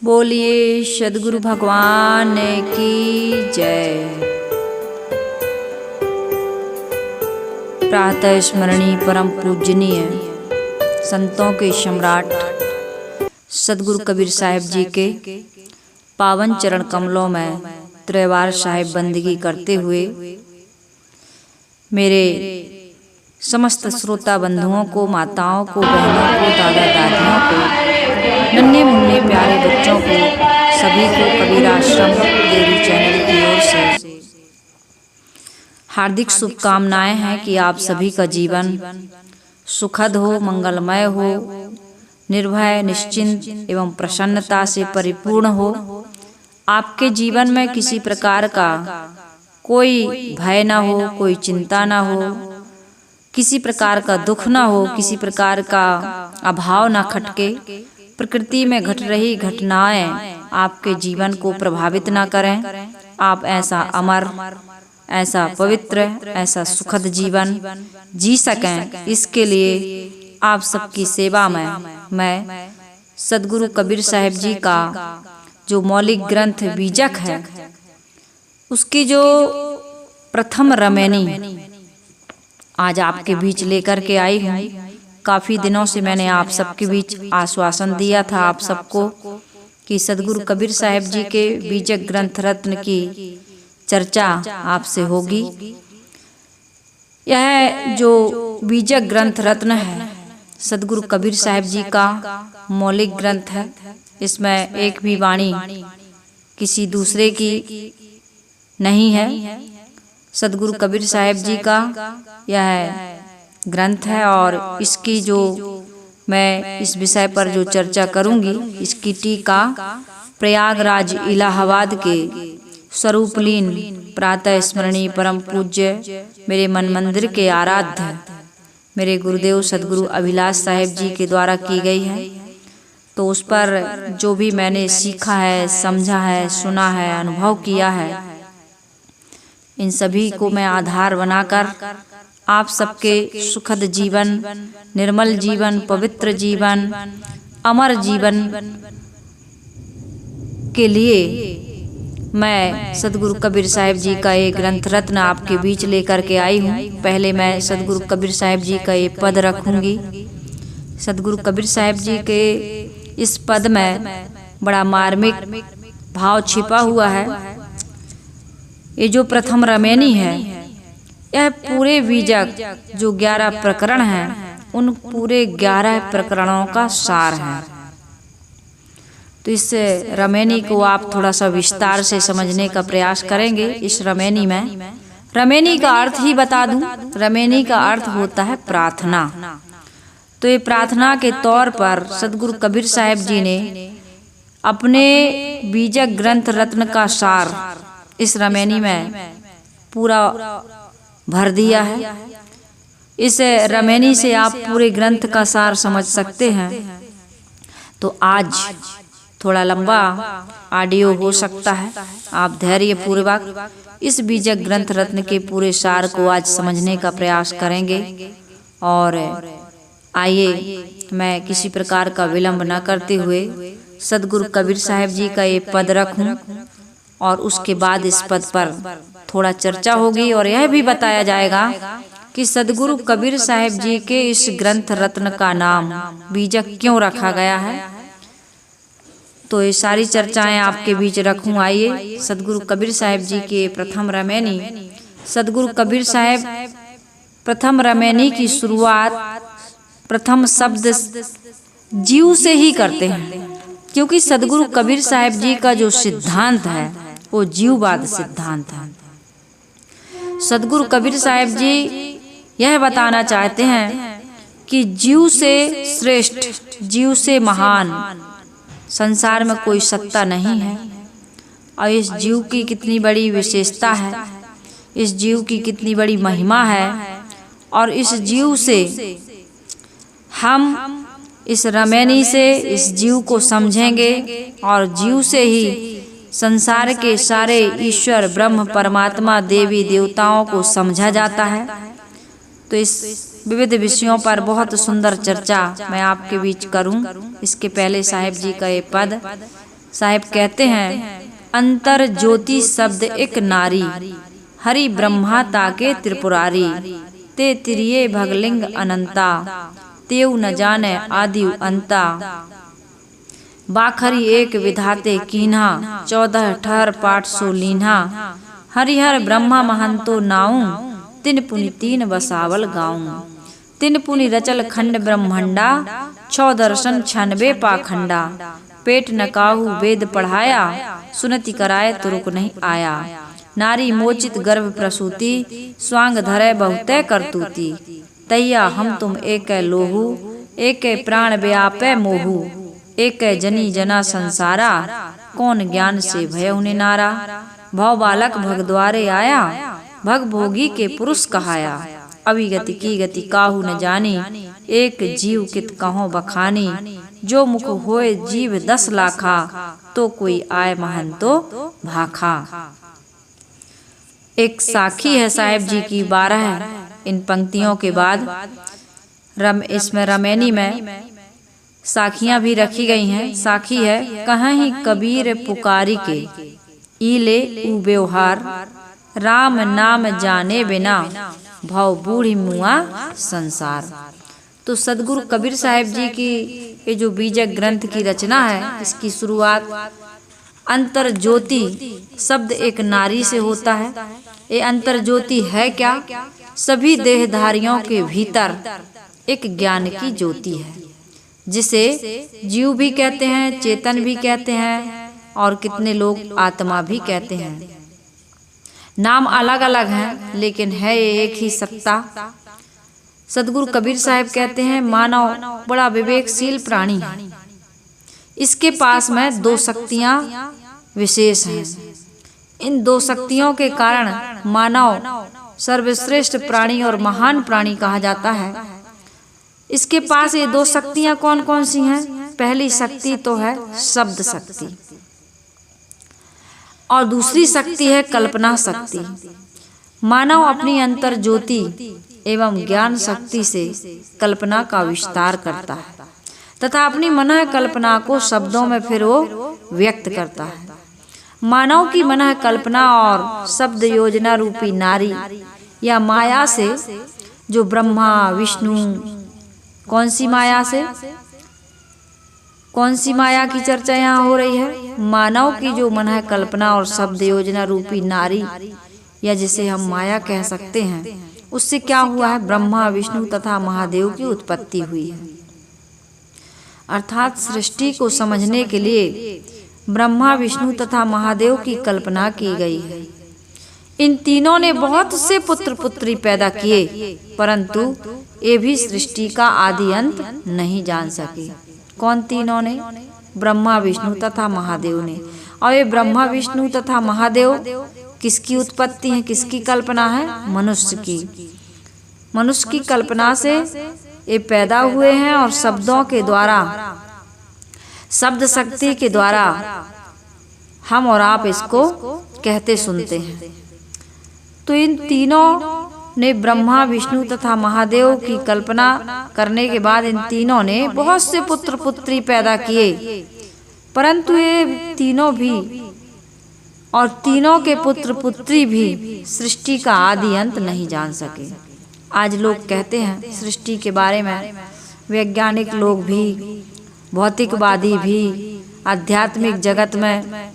बोलिए सद्गुरु भगवान की जय। प्रातः स्मरणीय परम पूजनीय संतों के सम्राट सद्गुरु कबीर साहिब जी के पावन चरण कमलों में त्रैवार साहिब बंदगी करते हुए मेरे समस्त श्रोता बंधुओं को, माताओं को, बहनों को, दादा दादियों को, नन्हे मुन्ने प्यारे बच्चों को, सभी को कबीर आश्रम डेयरी चैनल की ओर से हार्दिक शुभकामनाएं हैं कि आप सभी का जीवन सुखद हो, मंगलमय हो, निर्भय, निश्चिंत एवं प्रसन्नता से परिपूर्ण हो। आपके जीवन में किसी प्रकार का कोई भय ना हो, कोई चिंता ना हो, किसी प्रकार का दुख ना हो, किसी प्रकार का अभाव ना खटके। प्रकृति में घट रही घटनाएं आपके जीवन को प्रभावित ना करें। आप ऐसा अमर, ऐसा पवित्र, ऐसा सुखद जीवन जी सकें, इसके लिए आप सबकी सेवा में मैं सद्गुरु कबीर साहिब जी का जो मौलिक ग्रंथ बीजक है, उसकी जो प्रथम रमैनी आज आपके बीच लेकर के आई हूँ। काफ़ी दिनों से मैंने आप सबके बीच आश्वासन दिया था आप सबको कि सद्गुरु कबीर साहिब जी के बीजक ग्रंथ रत्न की चर्चा आपसे होगी। यह जो बीजक ग्रंथ रत्न है सद्गुरु कबीर साहिब जी का मौलिक ग्रंथ है। इसमें एक भी वाणी किसी दूसरे की नहीं है। सद्गुरु कबीर साहिब जी का यह ग्रंथ है और इसकी जो मैं इस विषय पर जो चर्चा करूंगी, इसकी टीका प्रयागराज इलाहाबाद के स्वरूपलीन प्रातः स्मरणीय परम पूज्य मेरे मन मंदिर के आराध्य मेरे गुरुदेव सद्गुरु अभिलाष साहिब जी के द्वारा की गई है। तो उस पर जो भी मैंने सीखा है, समझा है, सुना है, अनुभव किया है, इन सभी को मैं आधार बनाकर आप सबके सुखद जीवन, निर्मल जीवन, पवित्र जीवन, अमर जीवन के लिए मैं सद्गुरु कबीर साहिब जी का एक ग्रंथ रत्न आपके बीच लेकर के आई हूँ। पहले मैं सद्गुरु कबीर साहिब जी का एक पद रखूंगी। सद्गुरु कबीर साहिब जी के इस पद में बड़ा मार्मिक भाव छिपा हुआ है। ये जो प्रथम रमैनी है, यह पूरे बीजक जो 11 प्रकरण हैं, उन पूरे 11 प्रकरणों का सार है। तो इस रमैनी को आप थोड़ा सा विस्तार से समझने का प्रयास करेंगे। इस रमैनी में रमैनी का अर्थ ही बता दूं। रमैनी का अर्थ होता है प्रार्थना। तो ये प्रार्थना के तौर पर सद्गुरु कबीर साहिब जी ने अपने बीजक ग्रंथ रत्न का सार इस रमैनी में पूरा भर दिया है। इस रमैनी से आप पूरे ग्रंथ का सार समझ सकते हैं। तो आज थोड़ा लंबा ऑडियो हो सकता है, आप धैर्य पूर्वक इस बीजक ग्रंथ रत्न के पूरे सार को आज समझने का प्रयास करेंगे। और आइए मैं किसी प्रकार का विलंब न करते हुए सद्गुरु कबीर साहिब जी का ये पद रखूं और उसके बाद इस पद पर थोड़ा चर्चा होगी और यह भी बताया जाएगा कि सद्गुरु कबीर साहिब जी के इस ग्रंथ रत्न का नाम बीजक क्यों रखा गया है। तो ये सारी चर्चाएं आपके बीच रखूं। आइए सद्गुरु कबीर साहिब जी के प्रथम रमैनी। सद्गुरु कबीर साहिब प्रथम रमैनी की शुरुआत प्रथम शब्द जीव से ही करते हैं, क्योंकि सद्गुरु कबीर साहिब जी का जो सिद्धांत है वो जीववाद सिद्धांत है। सद्गुरु कबीर साहिब जी यह बताना चाहते हैं कि जीव से श्रेष्ठ, जीव से महान संसार में कोई सत्ता नहीं है। और इस जीव की कितनी बड़ी विशेषता है, इस जीव की कितनी बड़ी महिमा है। और इस जीव से हम इस रमैनी से इस जीव को समझेंगे और जीव से ही संसार के सारे ईश्वर, ब्रह्म, परमात्मा, देवी देवताओं को समझा जाता है। तो इस विविध विषयों पर बहुत सुंदर चर्चा मैं आपके बीच करूं। इसके पहले साहिब जी का ये पद साहिब कहते हैं, अंतर ज्योति शब्द एक नारी, हरि ब्रह्मा ताके त्रिपुरारी, ते तिरिये भगलिंग अनंता, तेउ न जाने आदि अंता। बाखरी एक विधाते कीन्हा, 14 ठहर पाठ सो लीन्हा, हरिहर ब्रह्मा महंतो नाऊं, तिन पुनि 3 बसावल गाऊं। तिन पुनि रचल खंड ब्रह्मंडा, 6 दर्शन 96 पाखंडा, पेट न काहू वेद पढ़ाया, सुनति कराए तुरुक नहीं आया। नारी मोचित गर्भ प्रसूति, स्वांग धरे बहुते करतूती, तैया हम तुम एक लोहू, एक प्राण व्यापे मोहू, एक जनी जना संसारा, कौन ज्ञान से भयउ नारा। भव बालक भगद्वारे आया, भग भोगी के पुरुष कहाया, अभिगति की गति काहू न जानी, एक जीव कित कहो बखानी, जो मुख होए जीव 10 लाखा, तो कोई आए महंतो भाखा। एक साखी है साहिब जी की 12 इन पंक्तियों के बाद इसमें रमैनी में साखियां भी रखी गई हैं। साखी है, कहीं कबीर पुकारी के, ईले उ व्यवहार, राम नाम जाने बिना, भव बूढ़ी मुआ संसार। तो सदगुरु कबीर साहिब जी की ये जो बीजक ग्रंथ की रचना है, इसकी शुरुआत अंतर ज्योति शब्द एक नारी से होता है। ये अंतर ज्योति है क्या? सभी देहधारियों के भीतर एक ज्ञान की ज्योति है, जिसे जीव भी कहते हैं, चेतन भी कहते हैं, और कितने लोग आत्मा भी कहते हैं। नाम अलग अलग हैं, लेकिन है एक ही सत्ता। सदगुरु कबीर साहब कहते हैं, मानव बड़ा विवेकशील प्राणी है, इसके पास में 2 शक्तियां विशेष हैं। इन 2 शक्तियों के कारण मानव सर्वश्रेष्ठ प्राणी और महान प्राणी कहा जाता है। इसके पास ये 2 शक्तियां कौन कौन सी हैं? पहली शक्ति तो है शब्द शक्ति, और दूसरी शक्ति है कल्पना शक्ति। मानव अपनी अंतर ज्योति एवं ज्ञान शक्ति से कल्पना का विस्तार करता है तथा अपनी मनः कल्पना को शब्दों में फिर वो व्यक्त करता है। मानव की मनः कल्पना और शब्द योजना रूपी नारी या माया से, जो ब्रह्मा विष्णु, कौन सी माया से, कौन सी माया की चर्चा यहाँ हो रही है? मानव की जो मनः कल्पना और शब्द योजना रूपी नारी, या जिसे हम माया कह सकते हैं, उससे क्या हुआ है? ब्रह्मा विष्णु तथा महादेव की उत्पत्ति हुई है। अर्थात सृष्टि को समझने के लिए ब्रह्मा विष्णु तथा महादेव की कल्पना की गई है। इन तीनों ने बहुत से पुत्र पुत्री पैदा किए, परंतु ये भी सृष्टि का आदि अंत नहीं जान सके। कौन तीनों ने? ब्रह्मा विष्णु तथा महादेव ने। और ये ब्रह्मा विष्णु तथा महादेव किसकी उत्पत्ति है, किसकी कल्पना है? मनुष्य की। मनुष्य की कल्पना से ये पैदा हुए हैं, और शब्दों के द्वारा, शब्द शक्ति के द्वारा हम और आप इसको कहते सुनते हैं। तो इन तीनों ने, ब्रह्मा विष्णु तथा महादेव की कल्पना करने के बाद, इन तीनों ने बहुत से पुत्र पुत्री पैदा किए, परंतु ये तीनों भी और तीनों के पुत्र पुत्री भी सृष्टि का आदि अंत नहीं जान सके। आज लोग कहते हैं सृष्टि के बारे में, वैज्ञानिक लोग भी, भौतिकवादी भी, आध्यात्मिक जगत में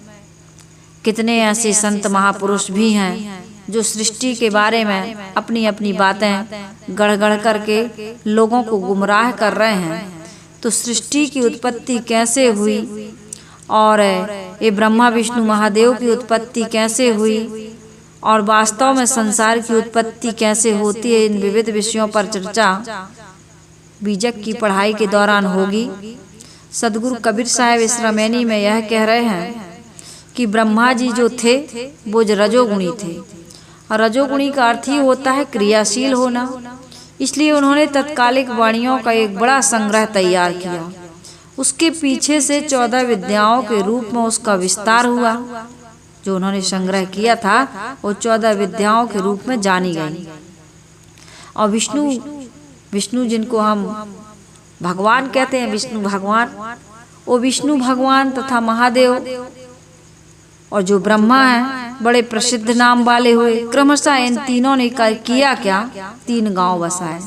कितने ऐसे संत महापुरुष भी हैं जो सृष्टि के बारे में अपनी अपनी बातें गढ़ गढ़ करके लोगों को गुमराह कर रहे हैं। तो सृष्टि की उत्पत्ति कैसे हुई, और ये ब्रह्मा विष्णु महादेव की उत्पत्ति कैसे हुई, और वास्तव में संसार की उत्पत्ति कैसे होती है, इन विविध विषयों पर चर्चा बीजक की पढ़ाई के दौरान होगी। सदगुरु कबीर साहब इस रमैनी में यह कह रहे हैं कि ब्रह्मा जी जो थे वो रजोगुणी थे, और रजोगुणी का अर्थ ही होता है क्रियाशील होना। इसलिए उन्होंने तत्कालिक वाणियों का एक बड़ा संग्रह तैयार किया। उसके पीछे से 14 विद्याओं के रूप में उसका विस्तार हुआ। जो उन्होंने संग्रह किया था वो 14 विद्याओं के रूप में जानी गई। और विष्णु जिनको हम भगवान कहते हैं, विष्णु भगवान, वो विष्णु भगवान तथा महादेव और जो ब्रह्मा है बड़े प्रसिद्ध नाम वाले हुए। क्रमशः इन तीनों ने किया क्या, 3 गांव बसाए।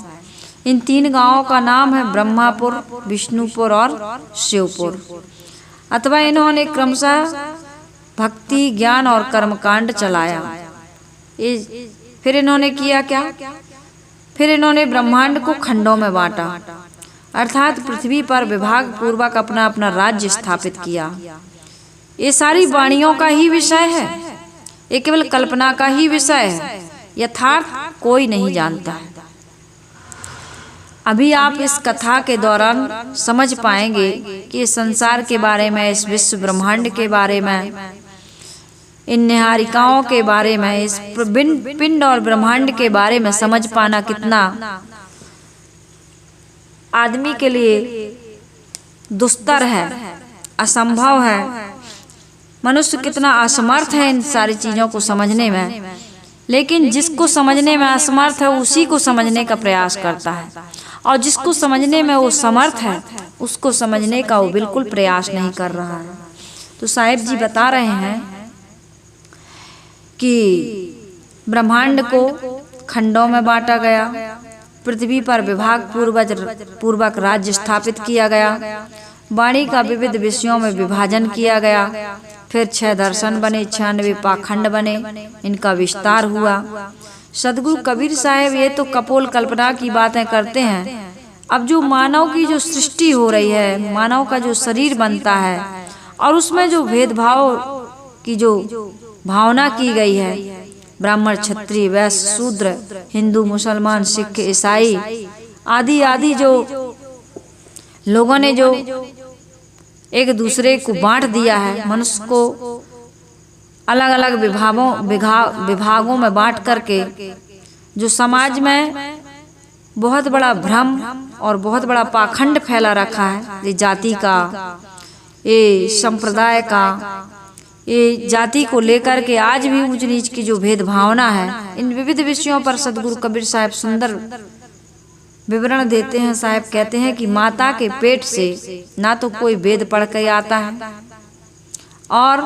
इन 3 गांवों का नाम है ब्रह्मापुर, विष्णुपुर और शिवपुर। अथवा इन्होंने क्रमशः भक्ति, ज्ञान और कर्मकांड चलाया। फिर इन्होंने किया क्या, फिर इन्होंने ब्रह्मांड को खंडों में बांटा, अर्थात पृथ्वी पर विभाग पूर्वक अपना अपना राज्य स्थापित किया। ये सारी वाणियों का ही विषय है, ये केवल कल्पना का ही विषय है, यथार्थ कोई नहीं जानता है। अभी आप इस कथा के दौरान समझ पाएंगे कि इस संसार के बारे में, इस विश्व ब्रह्मांड के बारे में, इन निहारिकाओं के बारे में, इस पिंड और ब्रह्मांड के बारे में समझ पाना कितना आदमी के लिए दुस्तर है, असंभव है। मनुष्य कितना असमर्थ है इन सारी चीजों को समझने में, लेकिन जिसको समझने में असमर्थ है उसी को समझने का प्रयास करता है, और जिसको समझने में वो समर्थ है उसको समझने का वो बिल्कुल प्रयास नहीं कर रहा है। तो साहिब जी बता रहे हैं कि ब्रह्मांड को खंडों में बांटा गया, पृथ्वी पर विभाग पूर्वक राज्य स्थापित किया गया, वाणी का विविध विषयों में विभाजन किया गया, फिर 6 दर्शन बने, 96 पाखंड बने, इनका विस्तार हुआ। सदगुरु कबीर साहब ये तो कपोल कल्पना की बातें करते हैं। अब जो मानव की जो सृष्टि हो रही है, मानव का जो शरीर बनता है और उसमें जो भेदभाव की जो भावना की गई है, ब्राह्मण, क्षत्रिय, वैश्य, शूद्र, हिंदू, मुसलमान, सिख, ईसाई आदि आदि जो लोगों ने जो एक दूसरे को बांट दिया है, मनुष्य को अलग अलग विभागों में बांट करके जो समाज में बहुत बड़ा भ्रम और बहुत बड़ा पाखंड फैला रखा है, ये जाति का, ये संप्रदाय का, ये जाति को लेकर के आज भी ऊंच नीच की जो भेदभावना है, इन विविध विषयों पर सदगुरु कबीर साहब सुंदर विवरण देते हैं। साहब कहते हैं कि माता के पेट से ना तो कोई वेद पढ़ के आता है और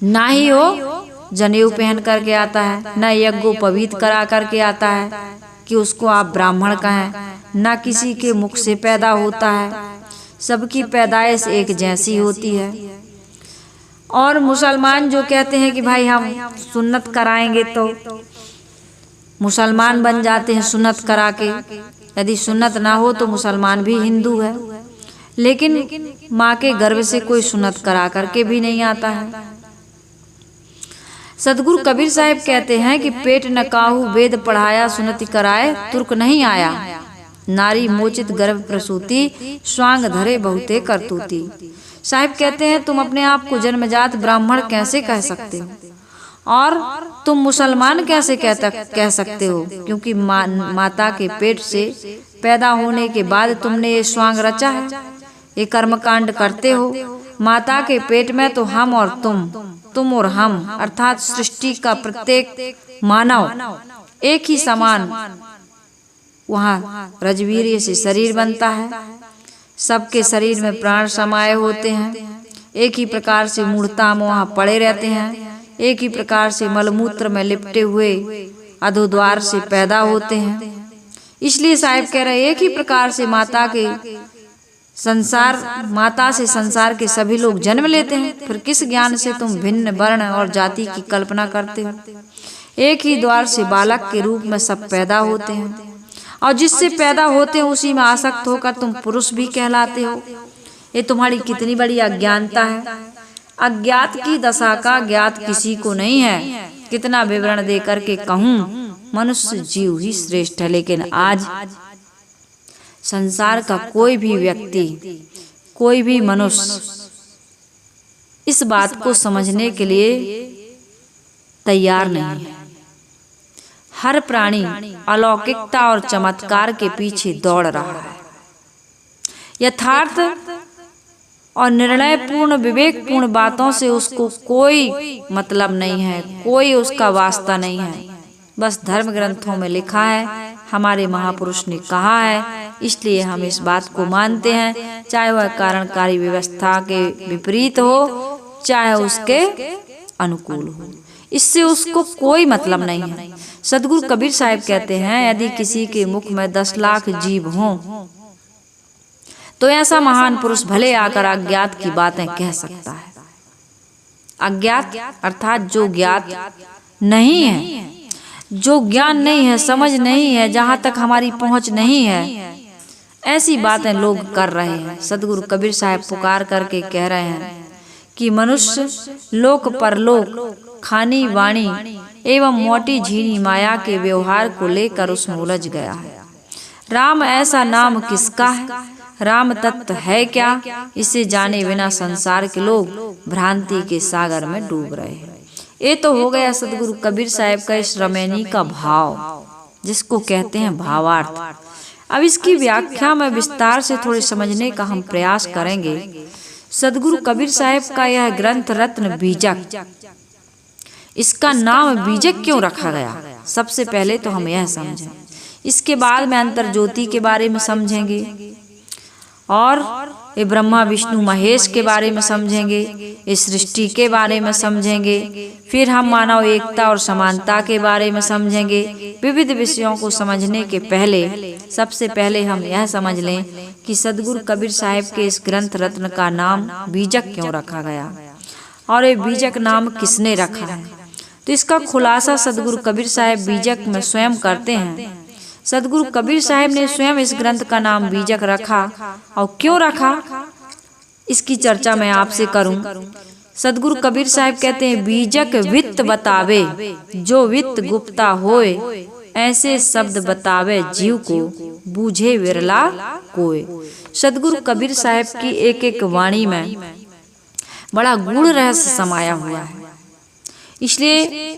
ना ही वो जनेऊ पहन करके आता है, न यज्ञोपवीत करा करके आता है कि उसको आप ब्राह्मण कहें, ना किसी के मुख से पैदा होता है, सबकी पैदाइश एक जैसी होती है। और मुसलमान जो कहते हैं कि भाई हम सुन्नत कराएंगे तो मुसलमान बन जाते हैं सुन्नत करा के, यदि सुन्नत ना हो तो मुसलमान भी हिंदू है, लेकिन माँ के गर्भ से कोई सुन्नत करा करके भी नहीं आता है। सदगुरु कबीर साहब कहते हैं कि पेट न काहू वेद पढ़ाया, सुनति कराए तुर्क नहीं आया, नारी मोचित गर्भ प्रसूति, स्वांग धरे बहुते करतूती। साहब कहते हैं तुम अपने आप को जन्मजात ब्राह्मण कैसे कह सकते हो और तुम मुसलमान कैसे कह सकते हो, क्योंकि माता के पेट से पैदा होने के बाद तुमने ये स्वांग रचा है, ये कर्मकांड करते हो। माता के पेट में तो हम और तुम और हम, अर्थात सृष्टि का प्रत्येक मानव एक ही समान वहाँ रजवीर्य से शरीर बनता है, सबके शरीर में प्राण समाये होते हैं, एक ही प्रकार से मूर्ता में वहाँ पड़े रहते हैं, एक ही प्रकार से मलमूत्र में लिपटे हुए अधोद्वार से पैदा होते हैं। इसलिए साहिब कह रहे एक ही प्रकार से माता से संसार के सभी लोग जन्म लेते हैं, फिर किस ज्ञान से तुम भिन्न वर्ण और जाति की कल्पना करते हो। एक ही द्वार से बालक के रूप में सब पैदा होते हैं और जिससे पैदा होते हैं उसी में आसक्त होकर तुम पुरुष भी कहलाते हो। ये तुम्हारी कितनी बड़ी अज्ञानता है। अज्ञात की दशा का ज्ञात किसी को नहीं है। कितना विवरण दे करके कहूँ, मनुष्य जीव ही श्रेष्ठ है, लेकिन आज संसार का कोई भी व्यक्ति, कोई भी मनुष्य इस बात को समझने के लिए तैयार नहीं है। हर प्राणी अलौकिकता और चमत्कार के पीछे दौड़ रहा है। यथार्थ और निर्णय पूर्ण विवेकपूर्ण बातों से उसको कोई मतलब नहीं है, कोई उसका वास्ता नहीं है। बस धर्म ग्रंथों में लिखा है, हमारे महापुरुष ने कहा है, इसलिए हम इस बात को मानते हैं, चाहे वह कारणकारी व्यवस्था के विपरीत हो चाहे उसके अनुकूल हो, इससे उसको कोई मतलब नहीं है। सदगुरु कबीर साहब कहते हैं, यदि किसी के मुख में 10 लाख जीभ हों तो ऐसा महान पुरुष भले आकर अज्ञात की बातें कह सकता है। अज्ञात अर्थात जो ज्ञात नहीं है, जो ज्ञान नहीं है, समझ नहीं है, जहाँ तक हमारी पहुँच नहीं है, ऐसी बातें लोग कर रहे हैं। सदगुरु कबीर साहब पुकार करके कह रहे हैं कि मनुष्य लोक परलोक, खानी वाणी एवं मोटी झीनी माया के व्यवहार को लेकर उसमें उलझ गया है। राम ऐसा नाम किसका है? राम तत्व है क्या? इसे जाने बिना संसार के लोग भ्रांति के सागर में डूब रहे हैं। ये तो हो गया सदगुरु कबीर साहब का इस रमैनी का भाव, जिसको कहते हैं भावार्थ। अब इसकी व्याख्या में विस्तार से थोड़े समझने का हम प्रयास करेंगे। सदगुरु कबीर साहब का यह ग्रंथ रत्न बीजक, इसका नाम बीजक क्यों रखा गया? सबसे पहले तो हम यह समझें, इसके बाद में अंतर ज्योति के बारे में समझेंगे और ये ब्रह्मा विष्णु महेश के बारे में समझेंगे, इस सृष्टि के बारे में समझेंगे, फिर हम मानव एकता और समानता के बारे में समझेंगे। विविध विषयों को समझने के पहले सबसे पहले हम यह समझ लें कि सदगुरु कबीर साहब के इस ग्रंथ रत्न का नाम बीजक क्यों रखा गया और ये बीजक नाम किसने रखा है। तो इसका खुलासा सदगुरु कबीर साहब बीजक में स्वयं करते हैं। सदगुरु कबीर साहब ने स्वयं इस ग्रंथ का नाम बीजक रखा और क्यों रखा, इसकी चर्चा मैं आपसे करूं। सदगुरु कबीर साहब कहते हैं, बीजक वित्त बतावे जो वित्त गुप्ता होए, ऐसे शब्द बतावे जीव को बूझे विरला कोय। सदगुरु कबीर साहब की एक एक वाणी में बड़ा गूढ़ रहस्य समाया हुआ है, इसलिए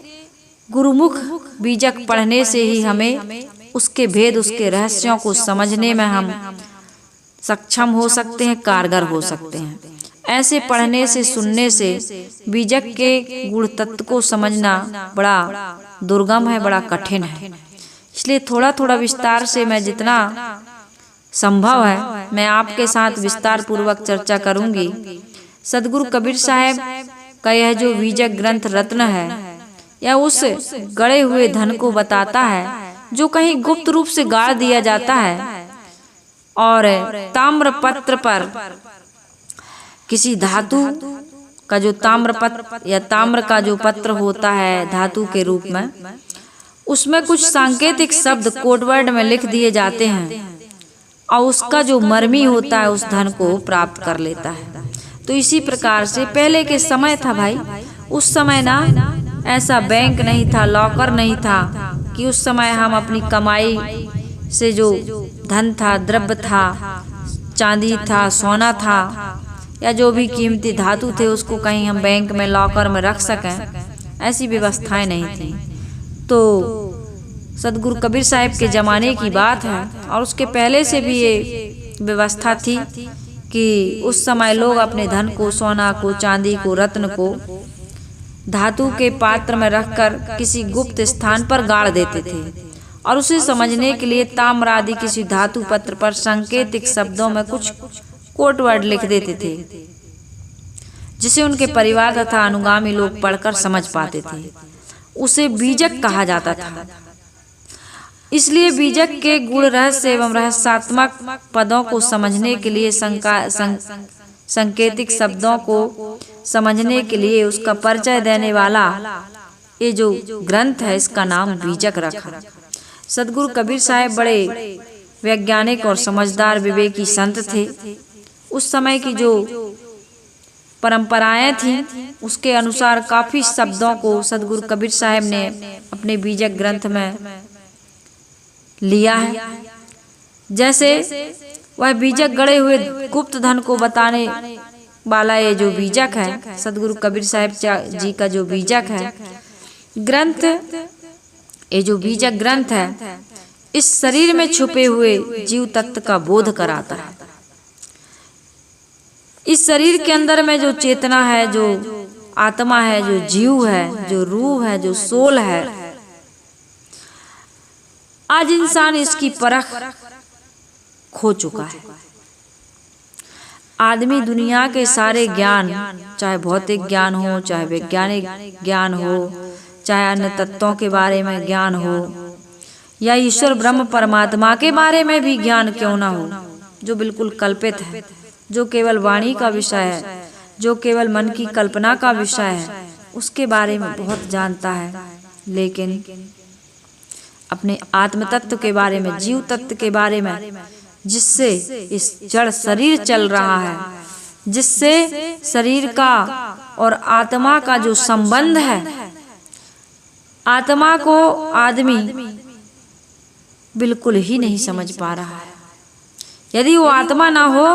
गुरुमुख बीजक पढ़ने से ही हमें उसके भेद, उसके रहस्यों को समझने में हम सक्षम हो सकते हैं, कारगर हो सकते हैं। ऐसे पढ़ने से, सुनने से बीजक के गुण तत्व को समझना बड़ा दुर्गम है, बड़ा कठिन है। इसलिए थोड़ा थोड़ा विस्तार से मैं जितना संभव है मैं आपके साथ विस्तार पूर्वक चर्चा करूंगी। सदगुरु कबीर साहब का यह जो बीजक ग्रंथ रत्न है, यह उस गड़े हुए धन को बताता है जो कहीं गुप्त रूप से गाड़ दिया जाता है और ताम्र पत्र पर किसी धातु का जो ताम्र पत्र या ताम्र का जो पत्र होता है धातु के रूप में, उसमें कुछ सांकेतिक शब्द कोडवर्ड में लिख दिए जाते हैं और उसका जो मर्मी होता है उस धन को प्राप्त कर लेता है। तो इसी प्रकार से पहले के समय था भाई, उस समय ना ऐसा बैंक नहीं था, लॉकर नहीं था कि उस समय हम अपनी कमाई से जो धन था, द्रव्य था, चांदी था, सोना था या जो भी कीमती धातु थे उसको कहीं हम बैंक में लॉकर में रख सकें, ऐसी व्यवस्थाएं नहीं थी। तो सदगुरु कबीर साहब के ज़माने की बात है और उसके पहले से भी ये व्यवस्था थी कि उस समय लोग अपने धन को, सोना को, चांदी को, रत्न को धातु के पात्र में रखकर किसी गुप्त स्थान पर गाड़ देते थे और उसे समझने के लिए ताम्र आदि किसी धातु पत्र पर सांकेतिक शब्दों में कुछ कोड वर्ड लिख देते थे, जिसे उनके परिवार तथा अनुगामी लोग पढ़कर समझ पाते थे। उसे बीजक कहा जाता था। इसलिए बीजक के गुण, रहस्य एवं रहस्यात्मक पदों को समझने के लिए, सांकेतिक शब्दों को समझने के लिए उसका परिचय देने वाला ये जो ग्रंथ है इसका नाम बीजक रखा। सदगुरु कबीर साहब बड़े वैज्ञानिक और समझदार विवेकी संत थे। उस समय की जो परंपराएं थी उसके अनुसार काफी शब्दों को सदगुरु कबीर साहब ने अपने बीजक ग्रंथ में लिया है। जैसे वह बीजक गड़े हुए गुप्त धन को बताने वाला ये जो बीजक है, सदगुरु कबीर साहब जी का जो बीजक है ग्रंथ, ये जो बीजक ग्रंथ है इस शरीर में छुपे हुए जीव तत्व का बोध कराता है। इस शरीर के अंदर में जो चेतना है, जो आत्मा है, जो जीव है, जो रूह है, जो सोल है, आज इंसान इसकी परख खो चुका है। आदमी दुनिया के सारे ज्ञान, चाहे भौतिक ज्ञान हो, चाहे वैज्ञानिक ज्ञान हो, चाहे अन्य तत्वों के बारे में ज्ञान हो, या ईश्वर ब्रह्म परमात्मा के बारे में भी ज्ञान क्यों ना हो, जो बिल्कुल कल्पित है, जो केवल वाणी का विषय है, जो केवल मन की कल्पना का विषय है, उसके बारे में बहुत जानता है, लेकिन अपने आत्म तत्व के बारे में, जीव तत्व के बारे में, जिससे इस जड़ शरीर चल रहा है, जिससे शरीर का और आत्मा का जो संबंध है, आत्मा को आदमी बिल्कुल ही नहीं समझ पा रहा है। यदि वो आत्मा ना हो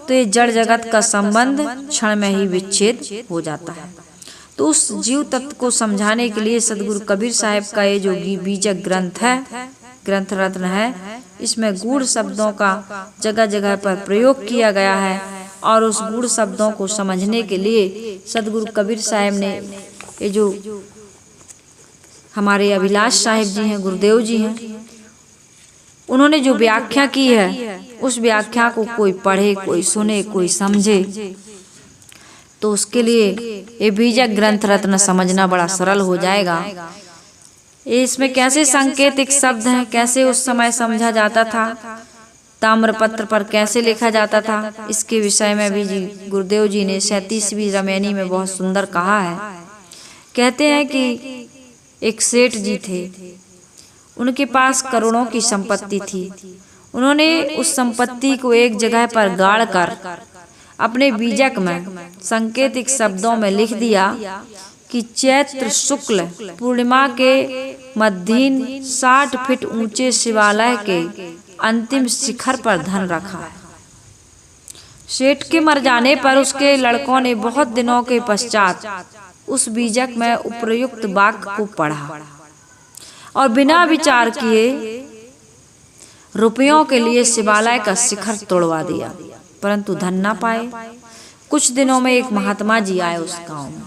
तो ये जड़ जगत का संबंध क्षण में ही विच्छेद हो जाता है। तो उस जीव तत्व को समझाने के लिए सदगुरु कबीर साहब का ये जो बीजक ग्रंथ है, ग्रंथ रत्न है, इसमें गूढ़ शब्दों का जगह जगह पर प्रयोग किया गया है। और उस गूढ़ शब्दों को समझने के लिए सदगुरु कबीर साहब ने ये जो हमारे अभिलाष साहिब जी हैं, गुरुदेव जी हैं, उन्होंने जो व्याख्या की है, उस व्याख्या को कोई पढ़े, कोई सुने, कोई समझे, तो उसके लिए ये बीजक ग्रंथ रत्न समझना बड़ा सरल हो जाएगा। इसमें कैसे सांकेतिक शब्द हैं, कैसे उस समय समझा जाता था, ताम्रपत्र पर कैसे लिखा जाता था, इसके विषय में भी गुरुदेव जी ने 37वीं रमैनी में बहुत सुंदर कहा है। कहते हैं कि एक सेठ जी थे, उनके पास करोड़ों की संपत्ति थी। उन्होंने उस संपत्ति को एक जगह पर गाड़ कर अपने बीजक में सांकेतिक शब्दों में लिख दिया कि चैत्र शुक्ल पूर्णिमा के मध्याह्न 60 फीट ऊंचे शिवालय के अंतिम शिखर पर धन रखा है। सेठ के मर जाने पर उसके लड़कों ने बहुत दिनों के पश्चात उस बीजक में उपयुक्त वाक्य को पढ़ा और बिना विचार किए रुपयों के लिए शिवालय का शिखर तोड़वा दिया, परंतु धन ना पाए। कुछ दिनों में एक महात्मा जी आए उस गांव में।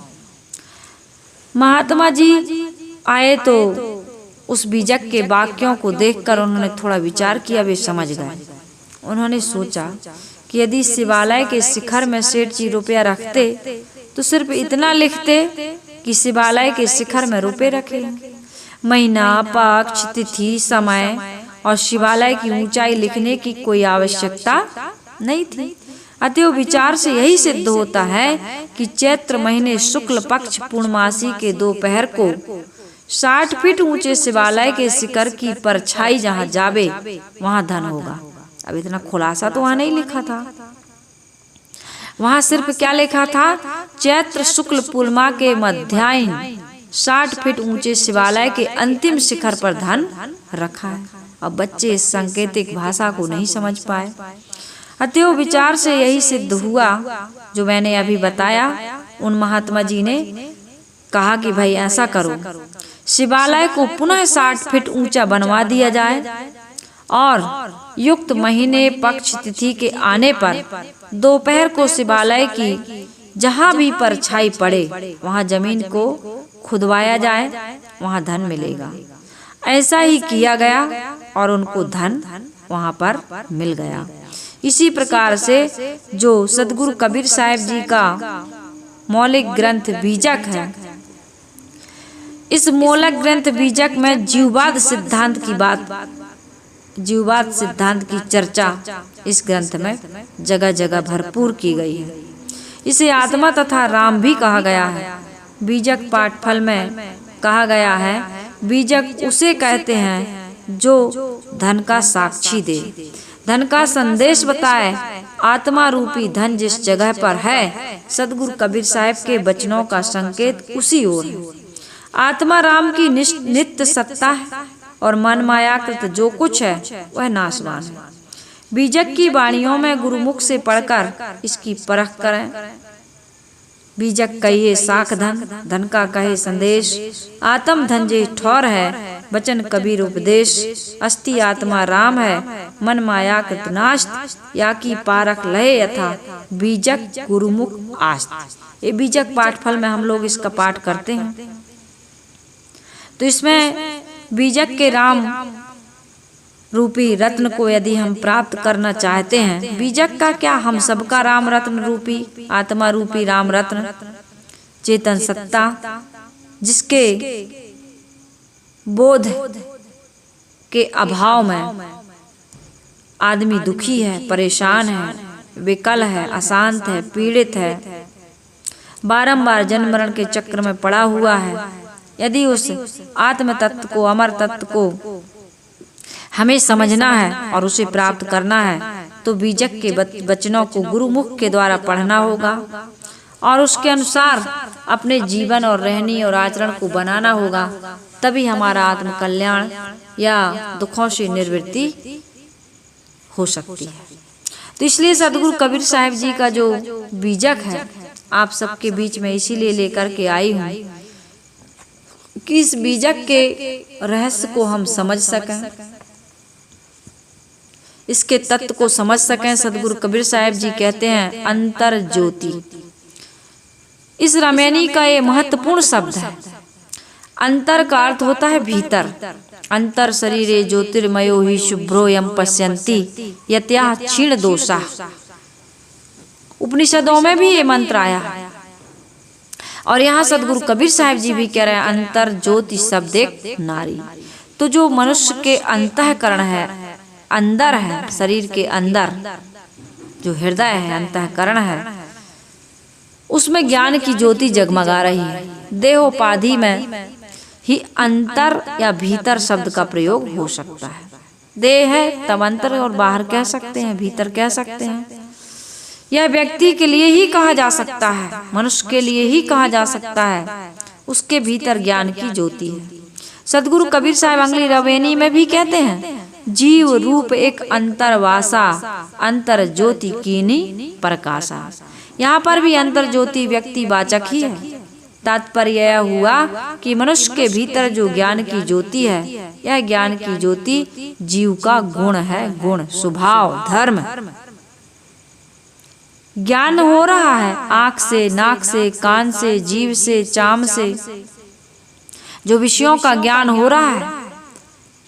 महात्मा जी आए तो उस बीजक के वाक्यों को देखकर उन्होंने थोड़ा विचार किया, वे समझ गए। उन्होंने सोचा कि यदि शिवालय के शिखर में सेठ जी रुपया रखते तो सिर्फ इतना लिखते कि शिवालय के शिखर में रुपए रखे। महीना, पक्ष, तिथि, समय और शिवालय की ऊंचाई लिखने की कोई आवश्यकता नहीं थी। अतएव विचार से यही सिद्ध होता है कि चैत्र महीने शुक्ल पक्ष पूर्णमासी के दोपहर को 60 फीट ऊंचे शिवालय के शिखर की परछाई जहाँ जावे वहाँ धन होगा। अब इतना खुलासा तो वहाँ नहीं लिखा था। वहाँ सिर्फ क्या लिखा था, चैत्र शुक्ल पूर्णिमा के मध्याह्न 60 फीट ऊंचे शिवालय के अंतिम शिखर पर धन रखा है। अब बच्चे इस सांकेतिक भाषा को नहीं समझ पाए। अतएव विचार से यही सिद्ध हुआ जो मैंने अभी बताया। उन महात्मा जी ने कहा कि भाई ऐसा करो, शिवालय को पुनः 60 फीट ऊंचा बनवा दिया जाए और युक्त महीने, पक्ष, तिथि के आने पर दोपहर को शिवालय की जहाँ भी परछाई पड़े वहाँ जमीन को खुदवाया जाए, वहाँ धन मिलेगा। ऐसा ही किया गया और उनको धन वहाँ पर मिल गया। इसी प्रकार से जो सदगुरु कबीर साहब जी का मौलिक ग्रंथ बीजक है, इस मौलिक ग्रंथ बीजक में जीववाद सिद्धांत की बात, जीववाद सिद्धांत की चर्चा इस ग्रंथ में जगह जगह भरपूर की गई है। इसे आत्मा तथा राम भी कहा गया है। बीजक पाठफल में कहा गया है, बीजक उसे कहते हैं जो धन का साक्षी दे, धन का संदेश बताए। आत्मा रूपी धन जिस जगह पर है, सदगुरु कबीर साहब के वचनों का संकेत उसी ओर है। आत्मा राम की नित्य सत्ता है और मन मायाकृत जो कुछ है वह नाशवान है। बीजक की वाणियों में गुरुमुख से पढ़कर इसकी परख करें। बीजक कहिए साख धन, धन का कहे संदेश। आत्म धन जे ठौर है, वचन कबीर उपदेश। अस्थि आत्मा राम है, मन माया कृत नास्त। या की पारख लहे यथा, बीजक गुरुमुख आस्त। ये बीजक पाठफल में हम लोग इसका पाठ करते हैं। तो इसमें बीजक के राम रूपी रत्न को यदि हम प्राप्त करना चाहते हैं, बीजक का क्या, हम सबका राम रत्न रूपी आत्मा रूपी राम रत्न चेतन सत्ता, जिसके बोध के अभाव में आदमी दुखी है, परेशान है, विकल है, अशांत है, पीड़ित है, बारंबार जन्म मरण के चक्र में पड़ा हुआ है। यदि उस आत्म तत्व को, अमर तत्व को हमें समझना है और उसे प्राप्त करना है, तो बीजक के वचनों को गुरुमुख के द्वारा पढ़ना होगा और उसके अनुसार अपने जीवन और रहनी और आचरण को बनाना होगा। तभी हमारा आत्म कल्याण या दुखों से निवृत्ति हो सकती है। तो इसलिए सदगुरु कबीर साहिब जी का जो बीजक है, आप सबके बीच में इसीलिए लेकर के आई हूँ कि इस बीजक के रहस्य को हम समझ सकें, इसके तत्व को समझ सकें। सदगुरु कबीर साहिब जी कहते हैं अंतर ज्योति। इस रामायणी का ये महत्वपूर्ण शब्द है। अंतर का अर्थ होता है भीतर। अंतर शरीरे ज्योतिर्मयो ही शुभ्रोयम पश्यन्ति यत्याह क्षीण दोषा। उपनिषदों में भी ये मंत्र आया है और यहाँ सदगुरु कबीर साहिब जी भी कह रहे हैं अंतर ज्योति शब्द एक नारी। तो जो मनुष्य के अंतःकरण है, अंदर है, शरीर के अंदर जो हृदय है, अंतःकरण है, उसमें ज्ञान की ज्योति जगमगा रही है। देहोपाधि में ही अंतर या भीतर शब्द का प्रयोग हो सकता है। देह है तब अंतर और बाहर कह सकते हैं, भीतर कह सकते हैं। यह व्यक्ति के लिए ही कहा जा सकता है, मनुष्य के लिए ही कहा जा सकता है। उसके भीतर ज्ञान की ज्योति है। सदगुरु कबीर साहिब अंगली रवेनी में भी कहते हैं जीव रूप एक अंतरवासा अंतर ज्योति कीनी प्रकाशा। यहाँ पर भी अंतर ज्योति व्यक्ति वाचक ही है। तात्पर्य यह हुआ कि मनुष्य के भीतर जो ज्ञान की ज्योति है, यह ज्ञान की ज्योति जीव का गुण है, गुण, स्वभाव, धर्म। ज्ञान हो रहा है आँख से, नाक से, कान से, जीव से, चाम से, जो विषयों का ज्ञान हो रहा है,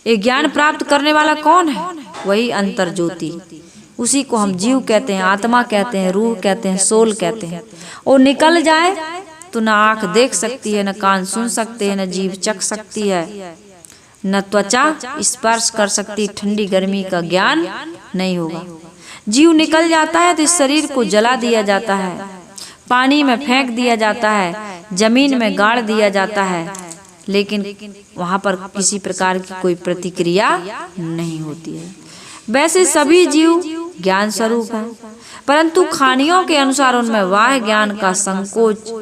ये ज्ञान प्राप्त करने वाला कौन है? वही अंतर ज्योति। उसी को हम जीव कहते हैं, आत्मा कहते हैं, रूह कहते हैं, सोल कहते हैं। और निकल जाए तो न आँख देख सकती है, न कान सुन सकते हैं, न जीभ चख सकती है, न त्वचा स्पर्श कर सकती, ठंडी गर्मी का ज्ञान नहीं होगा। जीव निकल जाता है तो इस शरीर को जला दिया जाता है, पानी में फेंक दिया जाता है, जमीन में गाड़ दिया जाता है, लेकिन वहां पर किसी प्रकार की कोई प्रतिक्रिया नहीं होती है। वैसे सभी जीव ज्ञान स्वरूप है, परंतु खानियों के अनुसार उनमें वाह ज्ञान का संकोच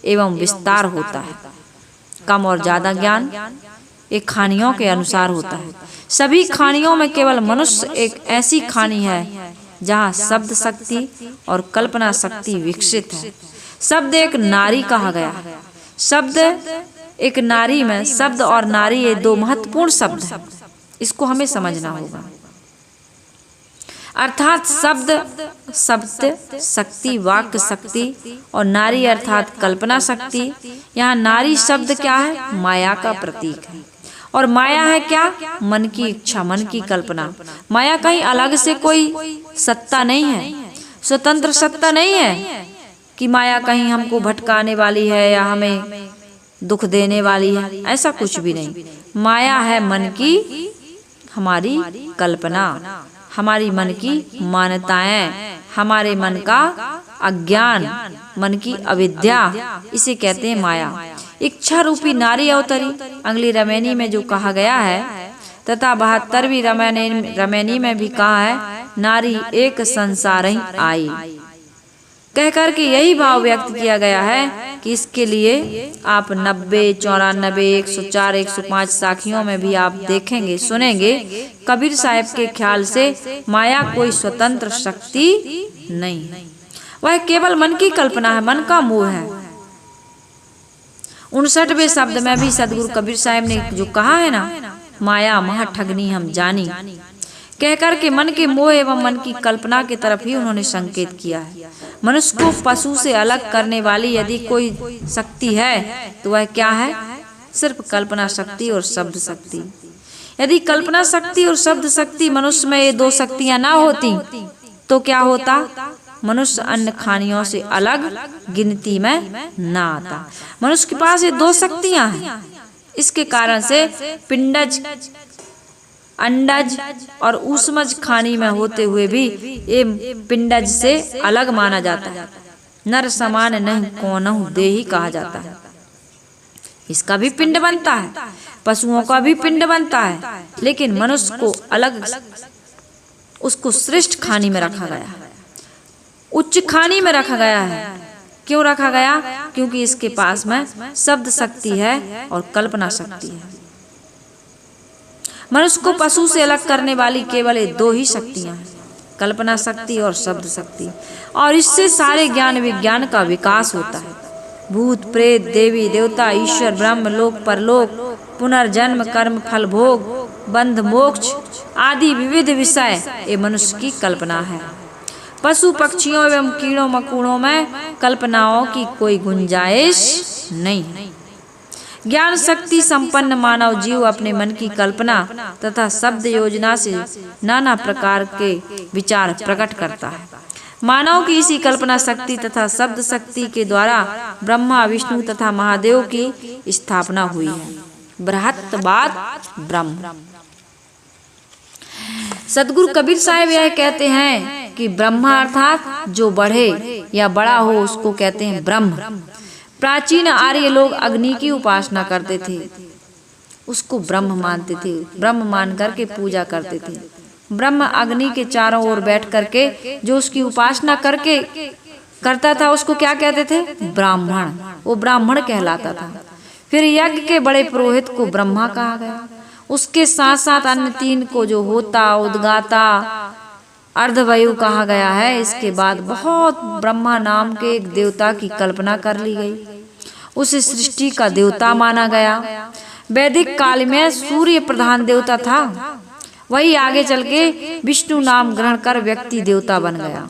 एवं विस्तार होता है। कम और ज्यादा ज्ञान एक खानियों के अनुसार होता है। सभी खानियों में केवल मनुष्य एक ऐसी खानी है जहाँ शब्द शक्ति और कल्पना शक्ति विकसित है। शब्द एक नारी कहा गया है। शब्द एक नारी में, शब्द और नारी ये दो महत्वपूर्ण शब्द हैं। इसको हमें समझना होगा। अर्थात शब्द शक्ति, वाक्य शक्ति और नारी अर्थात कल्पना शक्ति। यहाँ नारी शब्द क्या है? माया का प्रतीक है। और माया है क्या? मन की इच्छा, मन की कल्पना। माया कहीं अलग से कोई सत्ता नहीं है, स्वतंत्र सत्ता नहीं है कि माया कहीं हमको भटकाने वाली है या हमें दुख देने वाली है, ऐसा कुछ भी नहीं। माया है मन की हमारी कल्पना, हमारी मन की मान्यताएं, हमारे मन का अज्ञान, मन की अविद्या, इसे कहते हैं माया। इच्छा रूपी नारी अवतरी अंगली रमैनी में जो कहा गया है, तथा 72वीं रमैनी में भी कहा है नारी एक संसार ही आई। कहकर के यही भाव व्यक्त किया गया है कि इसके लिए आप 90, 94, 104, 105 साखियों में भी आप देखेंगे, सुनेंगे। कबीर साहब के ख्याल से माया कोई स्वतंत्र शक्ति नहीं है, वह केवल मन की कल्पना है, मन का मोह है। 59वें शब्द में भी सदगुरु कबीर साहब ने जो कहा है ना, माया महा ठगनी हम जानी, कहकर के मन के मोह एवं मन की कल्पना की तरफ ही उन्होंने संकेत किया है। मनुष्य को पशु से अलग करने वाली यदि कोई शक्ति है तो वह क्या है? सिर्फ कल्पना शक्ति और शब्द शक्ति। यदि कल्पना शक्ति और शब्द शक्ति मनुष्य में ये दो शक्तियां ना होती तो क्या होता? मनुष्य अन्य खानियों से अलग गिनती में ना आता। मनुष्य के पास ये दो शक्तियां हैं, इसके कारण से पिंडज, अंडज और ऊष्मज खानी में होते हुए भी ये पिंडज से अलग माना जाता है। नर समान नहीं कोनहु देही कहा जाता है। इसका भी पिंड बनता है, पशुओं का भी पिंड बनता है, लेकिन मनुष्य को अलग, उसको श्रेष्ठ खानी में रखा गया है, उच्च खानी में रखा गया है। क्यों रखा गया? क्योंकि इसके पास में शब्द शक्ति है और कल्पना शक्ति है। मनुष्य को पशु से अलग करने वाली केवल ये दो ही शक्तियां हैं, कल्पना शक्ति और शब्द शक्ति, और इससे सारे ज्ञान विज्ञान का विकास होता है। भूत प्रेत, देवी देवता, ईश्वर, ब्रह्म, लोक परलोक, पुनर्जन्म, कर्म फल भोग, बंध मोक्ष आदि विविध विषय ये मनुष्य की कल्पना है। पशु पक्षियों एवं कीड़ों मकोड़ों में कल्पनाओं की कोई गुंजाइश नहीं है। ज्ञान शक्ति संपन्न मानव जीव अपने मन की कल्पना तथा शब्द योजना से नाना प्रकार के विचार प्रकट करता है। मानव की इसी कल्पना शक्ति तथा शब्द शक्ति के द्वारा ब्रह्मा, विष्णु तथा महादेव की स्थापना हुई है। बृहत्तवाद ब्रह्म। सदगुरु कबीर साहब यह कहते हैं कि ब्रह्मा अर्थात जो बढ़े या बड़ा हो उसको कहते हैं ब्रह्म। प्राचीन आर्य लोग अग्नि की उपासना करते थे, उसको ब्रह्म मानते थे, ब्रह्म मान करके पूजा करते थे। ब्रह्म अग्नि के चारों ओर बैठ करके जो उसकी उपासना करके करता था उसको क्या कहते थे? ब्राह्मण। वो ब्राह्मण कहलाता था। फिर यज्ञ के बड़े पुरोहित को ब्रह्मा कहा गया। उसके साथ साथ अन्य तीन को जो होता, उद्गाता, अर्धवायु कहा गया है। इसके बाद बहुत ब्रह्मा नाम के एक देवता की कल्पना कर ली गई, उसे सृष्टि का देवता माना गया। वैदिक काल में सूर्य प्रधान देवता था, वही आगे चल के विष्णु नाम ग्रहण कर व्यक्ति देवता बन गया।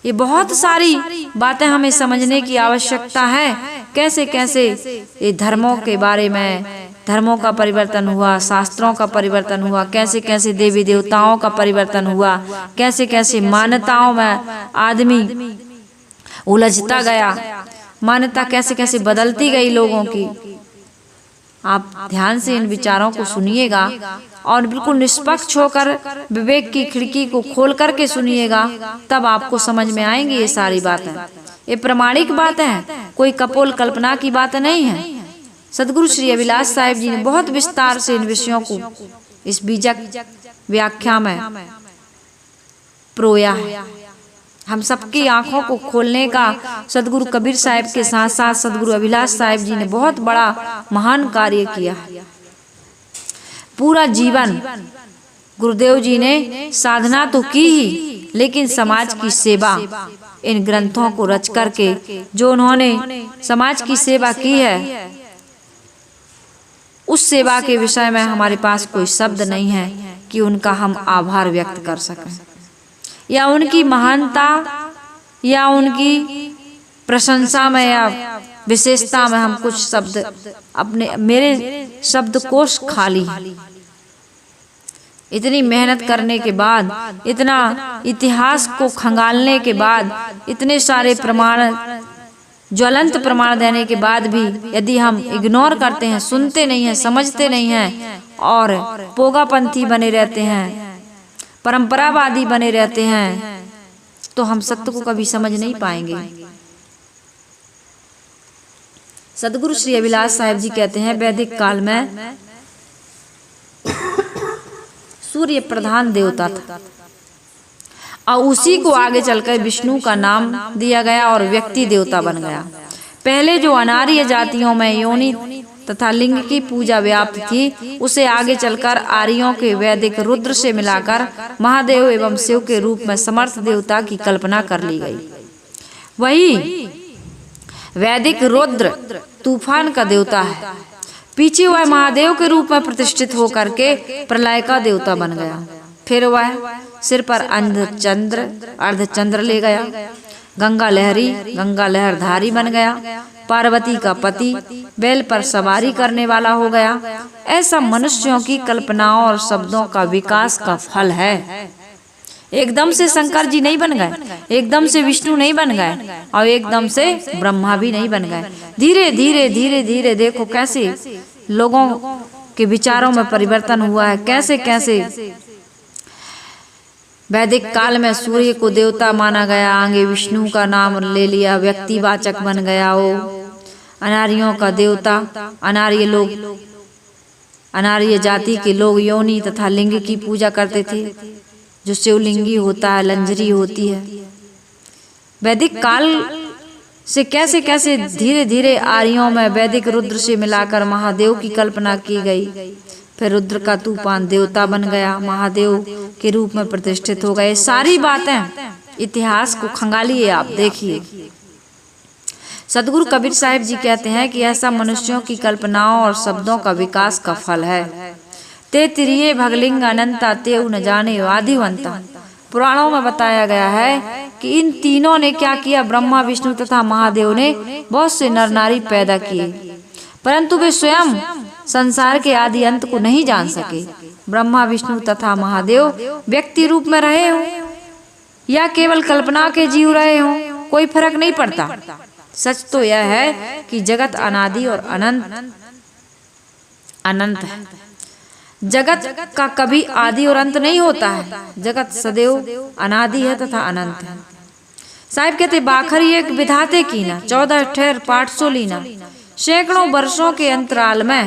ये बहुत सारी बातें हमें समझने की आवश्यकता है। कैसे कैसे ये धर्मों के बारे में, धर्मों का परिवर्तन हुआ, शास्त्रों का परिवर्तन हुआ, कैसे कैसे देवी देवताओं का परिवर्तन हुआ, कैसे कैसे मान्यताओं में आदमी उलझता गया, मान्यता कैसे कैसे बदलती गई लोगों की। आप ध्यान से इन विचारों को सुनिएगा और बिल्कुल निष्पक्ष होकर विवेक की खिड़की को खोल करके सुनिएगा, तब आपको समझ में आएंगी ये सारी बातें। ये प्रामाणिक बातें हैं, कोई कपोल कल्पना की बातें नहीं है। सदगुरु श्री अभिलाष साहिब जी ने बहुत विस्तार से इन विषयों को इस बीजक व्याख्या में प्रोया है। हम सबकी आंखों को खोलने का सदगुरु कबीर साहब के साथ साथ सदगुरु अभिलाष साहिब जी ने बहुत बड़ा महान कार्य किया है। पूरा जीवन गुरुदेव जी ने साधना तो की ही, लेकिन समाज की सेवा इन ग्रंथों को रच करके जो उन्होंने समाज की सेवा की है, उस सेवा के विषय में हमारे पास कोई शब्द नहीं है कि उनका हम आभार व्यक्त कर सकें, या उनकी महानता या उनकी प्रशंसा में या विशेषता में हम कुछ शब्द अपने, मेरे शब्दकोश खाली है। इतनी मेहनत करने के बाद, इतना इतिहास को खंगालने के बाद, इतने सारे प्रमाण, ज्वलंत प्रमाण देने के बाद भी यदि हम इग्नोर करते हैं, सुनते नहीं हैं, समझते नहीं हैं और पोगापंथी बने रहते हैं, परंपरावादी बने रहते हैं, तो हम सत्य को कभी समझ नहीं पाएंगे। सदगुरु श्री अभिलाष साहिब जी कहते हैं वैदिक काल में सूर्य प्रधान देवता था और उसी को आगे चलकर विष्णु का नाम दिया गया और व्यक्ति देवता बन गया। पहले जो अनार्य जातियों में योनि तथा लिंग की पूजा व्याप्त थी, उसे आगे चलकर आर्यों के वैदिक रुद्र से मिलाकर महादेव एवं शिव के रूप में समर्थ देवता की कल्पना कर ली गई। वही वैदिक रुद्र तूफान का देवता है। पीछे वह महादेव के रूप में प्रतिष्ठित होकर के प्रलय का देवता बन गया। फिर वह सिर पर अर्धचंद्र ले गया। गंगा लहरी, गंगा लहरधारी बन गया। पार्वती का पति, बैल पर सवारी करने वाला हो गया। ऐसा मनुष्यों की कल्पनाओं और शब्दों का विकास का फल है। एकदम से शंकर जी नहीं बन गए, एकदम से विष्णु नहीं बन गए और एकदम से ब्रह्मा भी नहीं बन गए। धीरे धीरे धीरे धीरे देखो कैसे लोगों के विचारों में परिवर्तन हुआ है, कैसे कैसे वैदिक काल में सूर्य को देवता माना गया, आगे विष्णु का नाम ले लिया, व्यक्तिवाचक बन गया वो। अनार्यों का देवता, अनार्य लोग, अनार्य जाति के लोग योनि तथा लिंग की पूजा करते थे। जो शिवलिंगी होता है, लंजरी होती है। वैदिक काल से कैसे कैसे धीरे धीरे आर्यों में वैदिक रुद्र से मिलाकर महादेव की कल्पना की गई। फिर रुद्र का तूफान देवता बन गया, महादेव के रूप में प्रतिष्ठित हो गए। सारी बातें इतिहास को खंगालिए, आप देखिए। सदगुरु कबीर साहिब जी कहते हैं कि ऐसा मनुष्यों की कल्पनाओं और शब्दों का विकास का फल है। ते तिरिये भगलिंग अनंता तेउ न जाने आदिवंता। पुराणों में बताया गया है कि इन तीनों ने क्या किया, ब्रह्मा विष्णु तथा महादेव ने बहुत से नर नारी पैदा किए, परंतु वे स्वयं संसार के आदि अंत को नहीं जान सके। ब्रह्मा विष्णु तथा महादेव व्यक्ति रूप में रहे हो या केवल कल्पना के जीव रहे हो, कोई फर्क नहीं पड़ता। सच तो यह है कि जगत अनादि और अनंत है। जगत का कभी आदि और अंत नहीं होता है। जगत सदैव अनादि है तथा अनंत है। साहिब कहते बाखरी एक विधाते की ना 14 ठहर पाठ सो लीना। सैकड़ों वर्षों के अंतराल में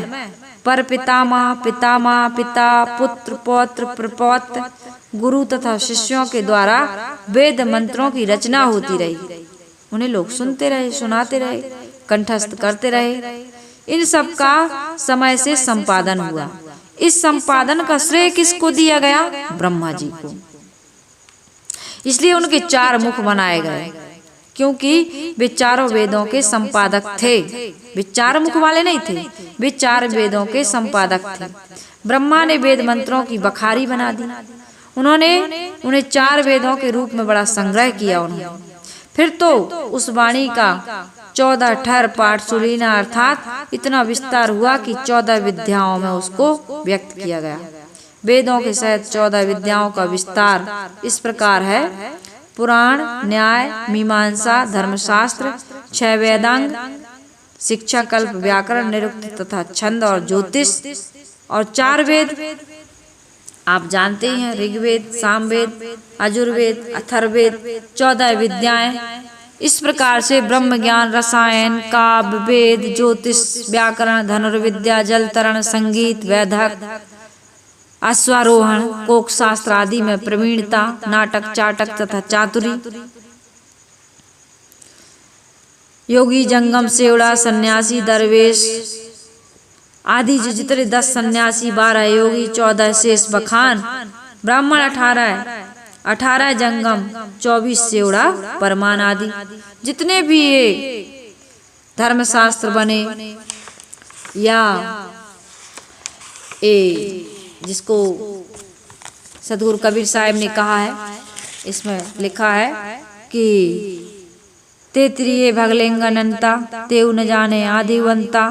पर पितामह पितामह पिता पुत्र पौत्र प्रपौत्र गुरु तथा शिष्यों के द्वारा वेद मंत्रों की रचना होती रही। उन्हें लोग सुनते रहे, सुनाते रहे, कंठस्थ करते रहे। इन सब का समय से संपादन हुआ। इस संपादन का श्रेय किसको दिया गया? ब्रह्मा जी को। इसलिए उनके 4 मुख बनाए गए, क्योंकि वे चारों वेदों के संपादक थे। वे 4 मुख वाले नहीं थे, वे 4 वेदों के संपादक थे। ब्रह्मा ने वेद मंत्रों की बखारी बना दी। उन्होंने उन्हें 4 वेदों के रूप में बड़ा संग्रह किया। उन्होंने फिर तो उस वाणी का 14 ठहर पाठ सुलीना, अर्थात इतना विस्तार हुआ कि 14 विद्याओं में उसको व्यक्त किया गया। वेदों के सहित 14 विद्याओं का विस्तार इस प्रकार है: पुराण, न्याय, मीमांसा, धर्मशास्त्र, 6 वेदांग, शिक्षा, कल्प, व्याकरण, निरुक्ति तथा छंद और ज्योतिष और 4 वेद आप जानते हैं, ऋग्वेद, सामवेद, यजुर्वेद, अथर्ववेद, 14 विद्याएं। इस प्रकार से ब्रह्म ज्ञान, रसायन, काव्य, वेद, ज्योतिष, व्याकरण, धनुर्विद्या, जलतरण, संगीत, वैदक, अश्वारोहण, कोक शास्त्र आदि में प्रवीणता, नाटक, चाटक तथा चातुरी, योगी, जंगम, सेवड़ा, सन्यासी, दरवेश आदि जो जितने 10 सन्यासी, 12 योगी, 14 शेष बखान, ब्राह्मण 18 जंगम, 24 सेवड़ा, परमान आदि जितने भी ये धर्मशास्त्र बने या जिसको सदगुरु कबीर साहिब ने कहा है, इसमें लिखा है कि ते त्रिये भगलिंग अनंता तेउ न जाने आदिवंता,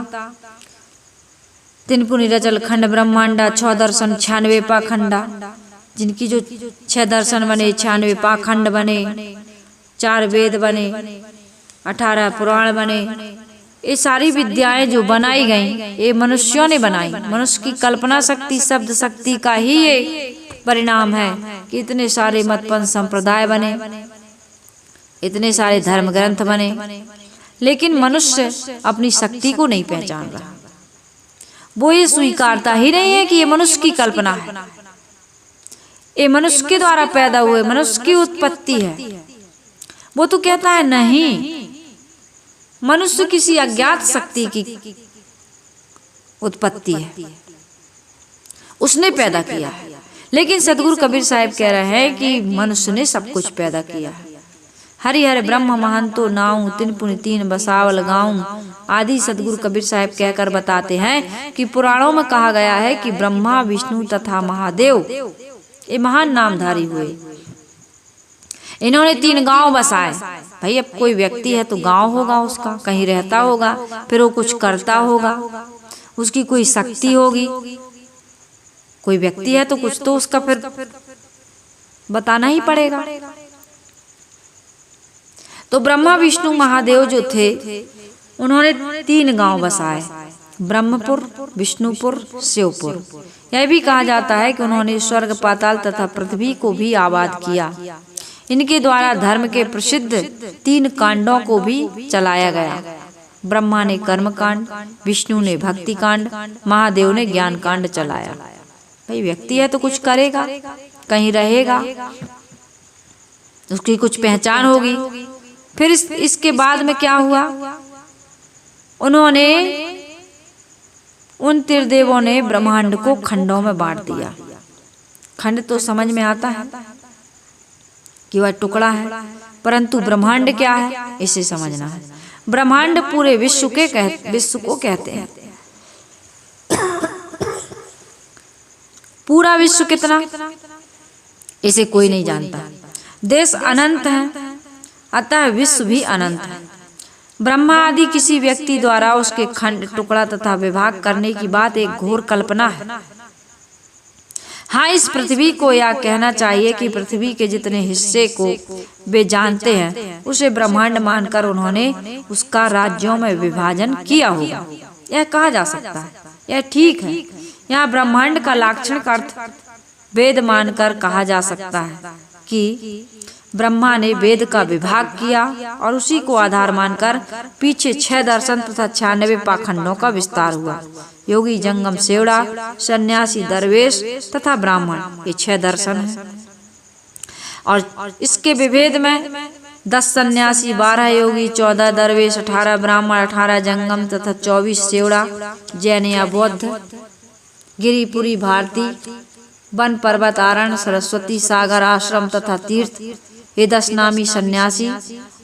3 पुनि रचल खंड ब्रह्मांडा, 6 दर्शन 96 पाखंडा। जिनकी जो 6 दर्शन बने, 96 पाखंड बने, 4 वेद बने, 18 पुराण बने। ये सारी विद्याएं जो बनाई गई, ये मनुष्यों ने बनाई। मनुष्य की कल्पना शक्ति, शब्द शक्ति का ही ये परिणाम है कि इतने सारे मतपंथ संप्रदाय बने, इतने सारे धर्म ग्रंथ बने। लेकिन मनुष्य अपनी शक्ति को नहीं पहचान रहा। वो ये स्वीकारता ही नहीं है कि ये मनुष्य की कल्पना है, ये मनुष्य के द्वारा पैदा हुए, मनुष्य की उत्पत्ति है। वो तो कहता है नहीं, मनुष्य किसी अज्ञात शक्ति की उत्पत्ति है, उसने पैदा किया है। लेकिन सदगुरु कबीर साहिब कह रहे हैं कि मनुष्य ने सब कुछ पैदा किया है। हरिहर ब्रह्म महंतो नाऊं, 3 पुनि 3 बसावल गाऊं आदि सदगुरु कबीर साहिब कहकर बताते हैं कि पुराणों में कहा गया है कि ब्रह्मा, विष्णु तथा महादेव ये महान नामधारी हुए। इन्होंने 3 गांव बसाए। भाई अब कोई व्यक्ति है तो गांव होगा, उसका कहीं रहता होगा, फिर वो कुछ करता होगा, उसकी कोई शक्ति होगी। कोई व्यक्ति है तो कुछ तो उसका फिर बताना ही पड़ेगा। तो ब्रह्मा विष्णु महादेव जो थे उन्होंने 3 गांव बसाए, ब्रह्मपुर, विष्णुपुर, शिवपुर। यह भी कहा जाता है कि उन्होंने स्वर्ग, पाताल तथा पृथ्वी को भी आबाद किया। इनके द्वारा धर्म के प्रसिद्ध 3 कांडों को भी चलाया गया। ब्रह्मा ने कर्म कांड, विष्णु ने भक्ति कांड, महादेव ने ज्ञान कांड चलाया। भाई व्यक्ति है तो कुछ करेगा, कहीं रहेगा, उसकी कुछ पहचान होगी। फिर इसके बाद में क्या हुआ, उन्होंने उन त्रिदेवों ने ब्रह्मांड को खंडों में बांट दिया। खंड तो समझ में आता है कि वह टुकड़ा है, परंतु ब्रह्मांड क्या है इसे समझना है। ब्रह्मांड पूरे विश्व को कहते हैं। पूरा विश्व कितना, इसे कोई नहीं जानता। देश अनंत है, अतः विश्व भी अनंत है। ब्रह्मा आदि किसी व्यक्ति द्वारा उसके खंड, टुकड़ा तथा विभाग करने की बात एक घोर कल्पना है। हाँ, इस पृथ्वी को यह कहना चाहिए कि पृथ्वी के जितने हिस्से को वे जानते हैं उसे ब्रह्मांड मानकर उन्होंने उसका राज्यों में विभाजन किया होगा, यह कहा जा सकता है। यह ठीक है। यहाँ ब्रह्मांड का लाक्षणिक अर्थ वेद मानकर कहा जा सकता है कि ब्रह्मा ने वेद का विभाग किया और उसी को आधार मानकर पीछे 6 दर्शन तथा 96 पाखंडों का विस्तार हुआ। योगी, जंगम, सेवड़ा, सन्यासी, दरवेश तथा ब्राह्मण, ये 6 दर्शन हैं। और इसके विभेद में 10 सन्यासी, 12 योगी, 14 दरवेश, 18 ब्राह्मण, 18 जंगम तथा 24 सेवड़ा, जैन या बौद्ध, गिरिपुरी, भारती, वन, पर्वत, आरण, सरस्वती, सागर, आश्रम तथा तीर्थ, ये 10 नामी सन्यासी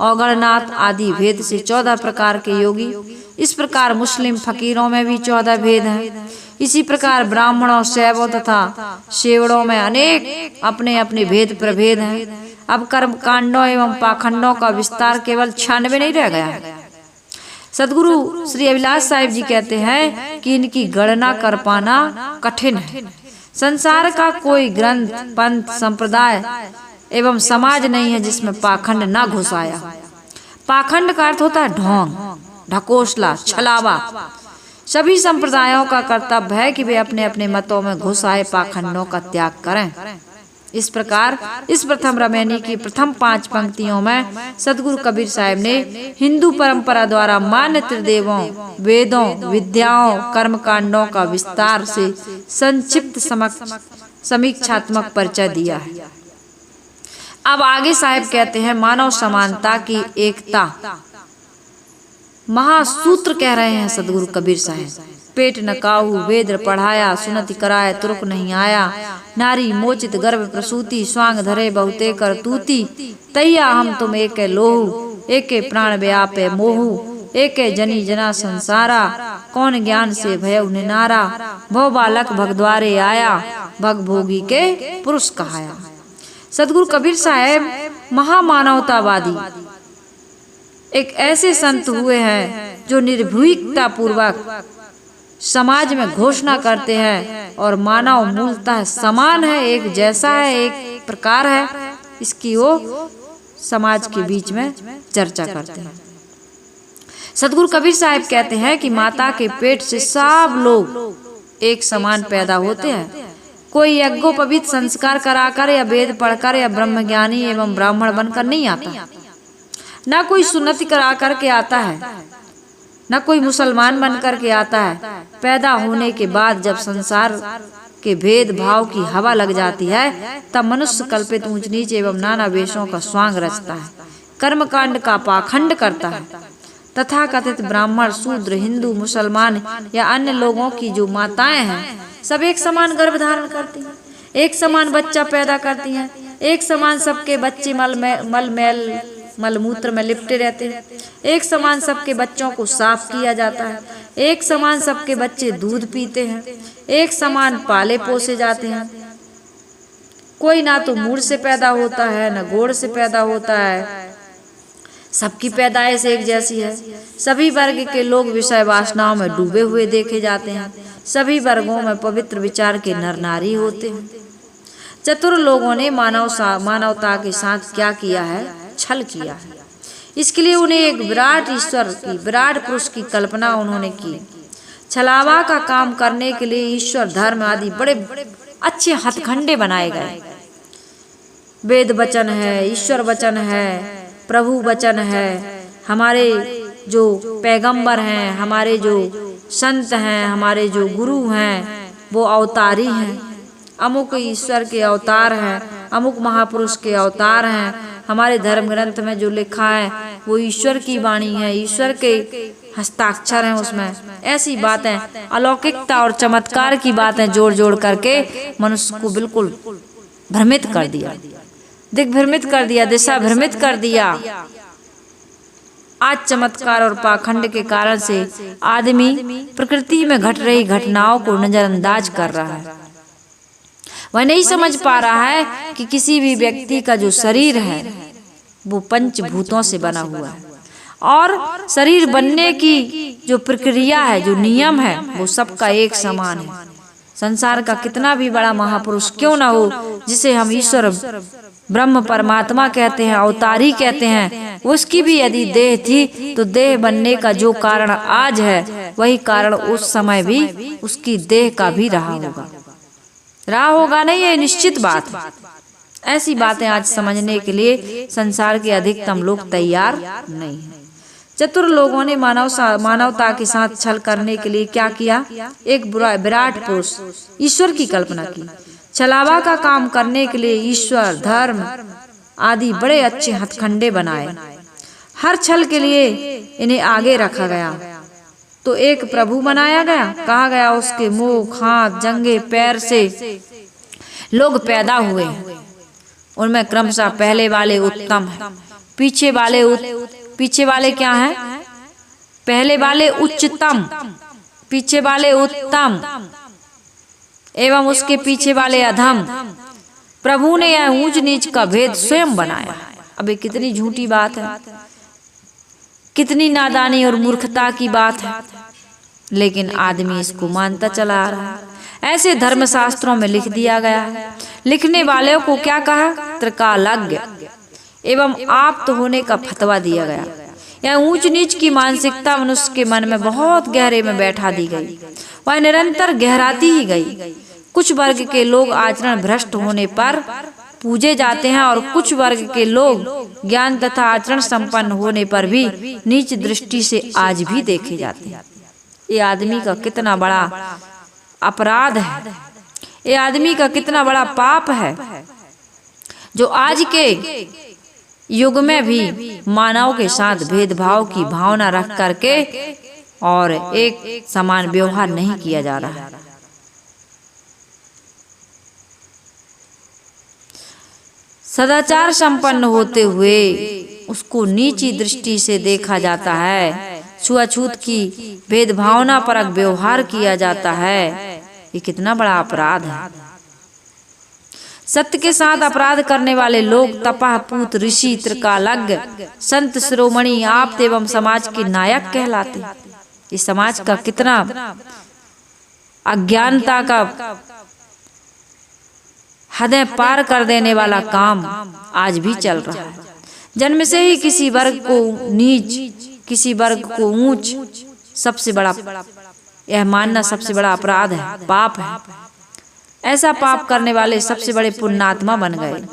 और गणनाथ आदि भेद से 14 प्रकार के योगी। इस प्रकार मुस्लिम फकीरों में भी 14 भेद हैं। इसी प्रकार ब्राह्मणों, शैवों तथा शेवड़ों में अनेक अपने अपने भेद प्रभेद हैं। अब कर्म कांडों एवं पाखंडों का विस्तार केवल 96 नहीं रह गया है। सदगुरु श्री अभिलाष साहिब जी कहते हैं कि इनकी गणना कर पाना कठिन है। संसार का कोई ग्रंथ, पंथ, संप्रदाय एवं समाज नहीं है जिसमें पाखंड ना घुस आया। पाखंड का अर्थ होता है ढोंग, ढकोसला, छलावा। सभी संप्रदायों का कर्तव्य है कि वे अपने अपने मतों में घुस आए पाखंडों का त्याग करें। इस प्रकार इस प्रथम रामायणी की प्रथम 5 पंक्तियों में सदगुरु कबीर साहब ने हिंदू परंपरा द्वारा मान्य त्रिदेवों, वेदों, विद्याओं, कर्मकांडों का विस्तार से संक्षिप्त समीक्षात्मक परिचय दिया है। अब आगे साहब कहते हैं मानव समानता की एकता महासूत्र कह रहे हैं सदगुरु कबीर साहब। पेट नकाऊ, वेद पढ़ाया, सुनति कराए, तुर्क नहीं आया, नारी मोचित गर्भ प्रसूति, स्वांग धरे बहुते कर तूती, तैया हम तुम एक लोहू, एक प्राण व्यापे मोहू, एक जनी जना संसारा, कौन ज्ञान से भयउ निनारा, भव बालक भगद्वारे आया, भग भोगी के पुरुष कहाया। सदगुरु कबीर साहब महामानवतावादी एक ऐसे संत हुए हैं जो निर्भीकता पूर्वक समाज में घोषणा करते हैं और मानव मूलतः समान है, एक जैसा है, एक प्रकार है, इसकी वो समाज के बीच में चर्चा करते हैं। सदगुरु कबीर साहब कहते हैं कि माता के पेट से सब लोग एक समान पैदा होते हैं। कोई यज्ञोपवीत संस्कार कराकर या वेद पढ़कर या ब्रह्मज्ञानी एवं ब्राह्मण बनकर नहीं आता, ना कोई सुन्नति करा करके आता है, न कोई मुसलमान बनकर के आता है। पैदा होने के बाद जब संसार के भेद भाव की हवा लग जाती है तब मनुष्य कल्पित ऊंच नीच एवं नाना वेशों का स्वांग रचता है, कर्मकांड का पाखंड करता है। तथा कथित ब्राह्मण, शूद्र, हिंदू, मुसलमान या अन्य लोगों की जो माताएं हैं सब एक समान गर्भ धारण करती हैं, एक समान बच्चा पैदा करती हैं, एक समान सबके बच्चे मलमूत्र में लिपटे रहते हैं, एक समान सबके बच्चों को साफ किया जाता है, एक समान सबके बच्चे दूध पीते हैं, एक समान पाले पोसे जाते हैं। कोई ना तो मूड़ से पैदा होता है, न गोड़ से पैदा होता है। सबकी पैदाइश एक जैसी है। सभी वर्ग के लोग विषय वासनाओं में डूबे हुए देखे जाते हैं। सभी वर्गों में पवित्र विचार के नर नारी होते हैं। चतुर लोगों ने मानवता के साथ क्या किया है? छल किया है। इसके लिए उन्हें एक विराट ईश्वर की, विराट पुरुष की कल्पना उन्होंने की। छलावा का काम करने के लिए ईश्वर, धर्म आदि बड़े अच्छे हथकंडे बनाए गए। वेद वचन है, ईश्वर वचन है, प्रभु वचन है, हमारे जो पैगंबर हैं, हमारे जो संत हैं, हमारे जो गुरु हैं, वो अवतारी हैं। अमुक ईश्वर के अवतार हैं, अमुक महापुरुष के अवतार हैं। हमारे धर्म ग्रंथ में जो लिखा है वो ईश्वर की वाणी है, ईश्वर के हस्ताक्षर हैं उसमें। ऐसी बातें, अलौकिकता और चमत्कार की बातें जोड़ जोड़ करके मनुष्य को बिल्कुल भ्रमित कर दिया, दिग्भ्रमित कर दिया, दिशा भ्रमित कर दिया। आज चमत्कार और पाखंड के कारण से आदमी प्रकृति में घट रही घटनाओं को नजरअंदाज कर रहा है। वह नहीं समझ पा रहा है कि किसी भी व्यक्ति का जो शरीर है वो पंचभूतों से बना हुआ है और शरीर बनने की जो प्रक्रिया है, जो नियम है, वो सबका एक समान है। संसार का कितना भी बड़ा महापुरुष क्यों ना हो, जिसे हम ईश्वर ब्रह्म परमात्मा कहते हैं, अवतारी कहते हैं, उसकी भी यदि देह थी तो देह बनने का जो कारण आज है वही कारण उस समय भी उसकी देह का भी रहा होगा नहीं, ये निश्चित बात है। ऐसी बातें आज समझने के लिए संसार के अधिकतम लोग तैयार नहीं हैं। चतुर लोगों ने मानवता के साथ छल करने के लिए क्या किया? एक विराट पुरुष ईश्वर की कल्पना की। छलावा का काम करने के लिए ईश्वर, धर्म आदि बड़े अच्छे हथकंडे बनाए। हर छल के लिए इन्हें आगे रखा गया तो एक प्रभु बनाया गया। कहा गया उसके मुख, हाथ, जंघे, पैर से लोग पैदा हुए हैं। उनमें क्रमशः पहले वाले उत्तम है, पीछे वाले क्या हैं? पहले वाले उच्चतम, पीछे वाले उत्तम एवं उसके पीछे वाले अधम। प्रभु ने यह ऊंच नीच का भेद स्वयं बनाया। अब ये कितनी झूठी बात है, कितनी नादानी और मूर्खता की बात है, लेकिन आदमी इसको मानता चला आ रहा है। ऐसे धर्मशास्त्रों में लिख दिया गया है। लिखने वालों को क्या कहा? त्रिकालज्ञ एवं आप्त होने का फतवा दिया गया। यह ऊंच नीच की मानसिकता मनुष्य के मन में बहुत गहरे में बैठा दी गई। वह निरंतर गहराती ही गई। कुछ वर्ग के लोग आचरण भ्रष्ट होने पर पूजे जाते हैं और कुछ वर्ग के लोग ज्ञान तथा आचरण संपन्न होने पर भी नीच दृष्टि से आज भी देखे जाते हैं। ये आदमी का कितना बड़ा अपराध है, ये आदमी का कितना बड़ा पाप है, जो आज के युग में भी मानव के साथ भेदभाव की भावना रख करके और एक समान व्यवहार नहीं किया जा रहा है। सदाचार संपन्न होते हुए उसको नीची दृष्टि से देखा जाता है। छुआछूत की भेदभावना परक व्यवहार किया जाता है। ये कितना बड़ा अपराध है। सत्य के साथ अपराध करने वाले लोग तपाह, पूत, ऋषि, त्रिकालज्ञ, संत, शिरोमणि, आप्त एवं समाज के नायक कहलाते। इस समाज का कितना अज्ञानता का हदें पार कर देने वाला काम आज भी चल रहा है। जन्म से ही किसी वर्ग को नीच, किसी वर्ग को ऊंच सबसे बड़ा यह मानना सबसे बड़ा अपराध है, पाप है। ऐसा पाप करने वाले सबसे बड़े पुण्यात्मा बन गए।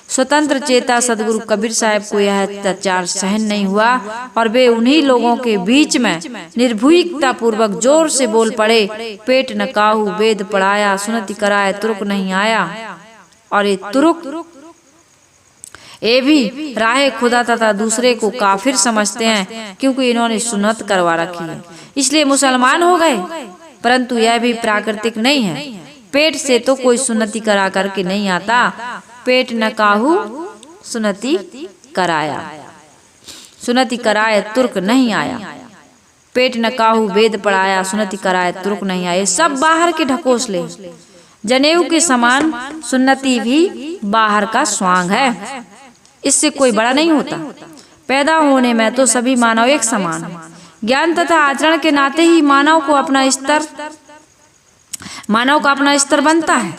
स्वतंत्र चेता सदगुरु कबीर साहब को यह अत्याचार सहन नहीं हुआ और वे उन्हीं लोगों के बीच में निर्भीकता पूर्वक जोर से बोल पड़े, पेट न काहू वेद पढ़ाया, सुनति कराए तुरुक नहीं आया। और ये तुरुक ये भी राहे खुदा तथा दूसरे को काफिर समझते हैं, क्योंकि इन्होंने सुन्नत करवा रखी है इसलिए मुसलमान हो गए। परंतु यह भी प्राकृतिक नहीं है। पेट से तो कोई सुन्नति करा करके नहीं आता। पेट न काहू सुन्नति कराया, सुन्नति कराए तुर्क नहीं आया। पेट न काहू वेद पढ़ाया, सुन्नति कराए तुर्क नहीं आया। सब बाहर के ढकोसले। जनेऊ के समान सुन्नति भी बाहर का स्वांग है, इससे कोई बड़ा नहीं होता। पैदा होने में तो सभी मानव एक समान है। ज्ञान तथा आचरण के नाते ही मानव का अपना स्तर बनता है।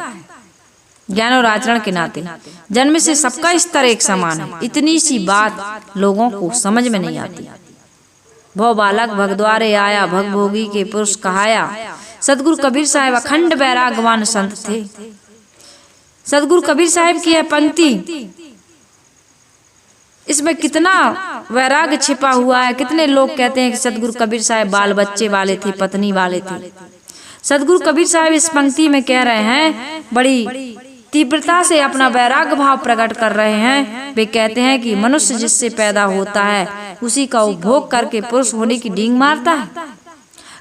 ज्ञान और आचरण के नाते जन्म से सबका स्तर एक समान है। इतनी सी बात लोगों को समझ में नहीं आती। भव बालक भगद्वारे आया, भगभोगी के पुरुष कहाया। सदगुरु कबीर साहब अखंड वैरागवान संत थे। सदगुरु कबीर साहब की यह पंक्ति, इसमें कितना वैराग छिपा हुआ है। कितने लोग कहते हैं कि सदगुरु कबीर साहब बाल बच्चे वाले थे, पत्नी वाले थे। सदगुरु कबीर साहब इस पंक्ति में कह रहे हैं, बड़ी तीव्रता से अपना वैराग भाव प्रकट कर रहे हैं। वे कहते हैं कि मनुष्य जिससे पैदा होता है उसी का उपभोग करके पुरुष होने की डींग मारता है।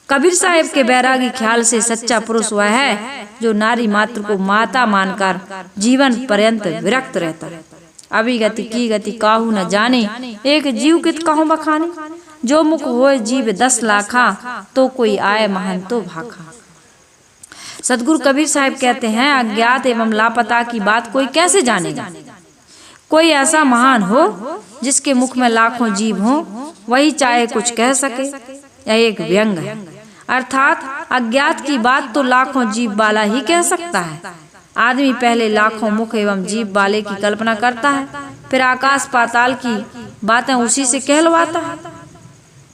कबीर साहब के वैरागी ख्याल से सच्चा पुरुष वह है जो नारी मात्र को माता मानकर जीवन पर्यंत विरक्त रहता है। अभी गति की गति काहू न जाने, एक जीव कित कहूँ बखाने। जो मुख होए जीव 10 लाखा, तो कोई आए महन तो भाखा। सदगुरु कबीर साहब कहते हैं, अज्ञात एवं लापता की बात कोई कैसे जानेगा। कोई ऐसा महान हो जिसके मुख में लाखों जीव हो, वही चाहे कुछ कह सके। यह एक व्यंग है, अर्थात अज्ञात की बात तो लाखों जीव वाला ही कह सकता है। आदमी पहले लाखों मुख एवं जीव वाले की कल्पना करता है, फिर आकाश पाताल की बातें उसी से कहलवाता है।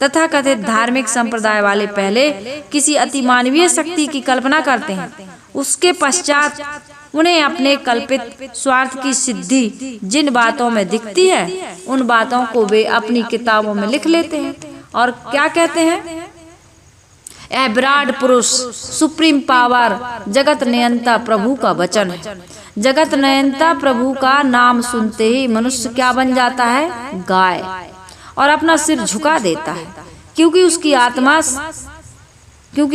तथा कथित धार्मिक संप्रदाय वाले पहले किसी अति मानवीय शक्ति की कल्पना करते हैं, उसके पश्चात उन्हें अपने कल्पित स्वार्थ की सिद्धि जिन बातों में दिखती है, उन बातों को वे अपनी किताबों में लिख लेते हैं और क्या कहते हैं, यह विराट पुरुष, सुप्रीम पावर, जगत नियंता प्रभु का वचन है। जगत नियंता प्रभु का नाम सुनते ही मनुष्य क्या बन जाता है, गाय, और अपना सिर झुका देता है, क्योंकि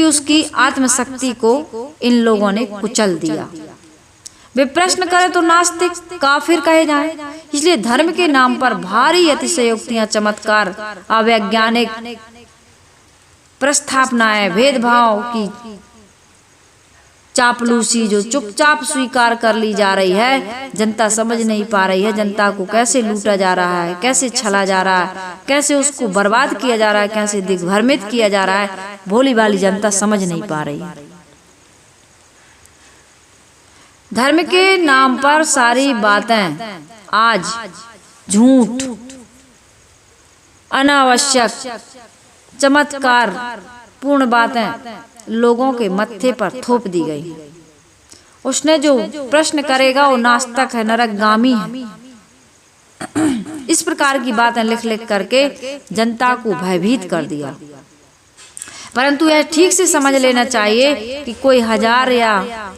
उसकी आत्मशक्ति को इन लोगों ने कुचल दिया। वे प्रश्न करें तो नास्तिक, काफिर कहे जाएं। इसलिए धर्म के नाम पर भारी अतिशयोक्तियां, चमत्कार, अवैज्ञानिक प्रस्थापनाएं, भेदभाव की चापलूसी जो चुपचाप स्वीकार कर ली जा रही है, जनता समझ नहीं पा रही है। जनता को कैसे लूटा जा रहा है, कैसे छला जा रहा है, कैसे उसको बर्बाद किया जा रहा है, कैसे दिग्भ्रमित किया जा रहा है, भोली भाली जनता समझ नहीं पा रही है। धर्म के नाम पर सारी बातें आज झूठ, अनावश्यक, चमत्कार पूर्ण बातें लोगों के मत्थे पर थोप दी गई। उसने जो प्रश्न करेगा वो नास्तिक है, नरकगामी है। इस प्रकार की बातें लिख लिख करके जनता को भयभीत कर दिया। परंतु यह ठीक से समझ लेना चाहिए कि कोई 1000 या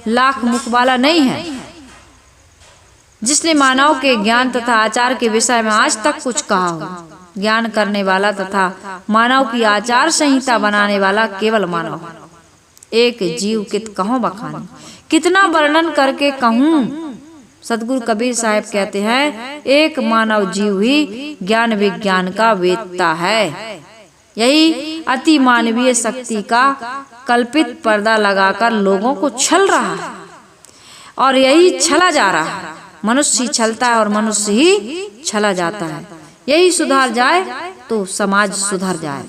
लाख मुख वाला नहीं है जिसने मानव के ज्ञान तथा आचार के विषय में आज तक कुछ कहा हो। ज्ञान करने वाला तथा मानव की आचार संहिता बनाने वाला केवल मानव है। एक जीव कित कहूँ बखाने, कितना वर्णन करके कहूँ। सदगुरु कबीर साहब कहते हैं, एक मानव जीव ही ज्ञान विज्ञान का वेत्ता है। यही अति मानवीय शक्ति का कल्पित पर्दा लगाकर लोगों को छल रहा है और यही छला जा रहा है। मनुष्य ही छलता है और मनुष्य ही छला जाता है। यही सुधार जाए तो समाज सुधर जाए।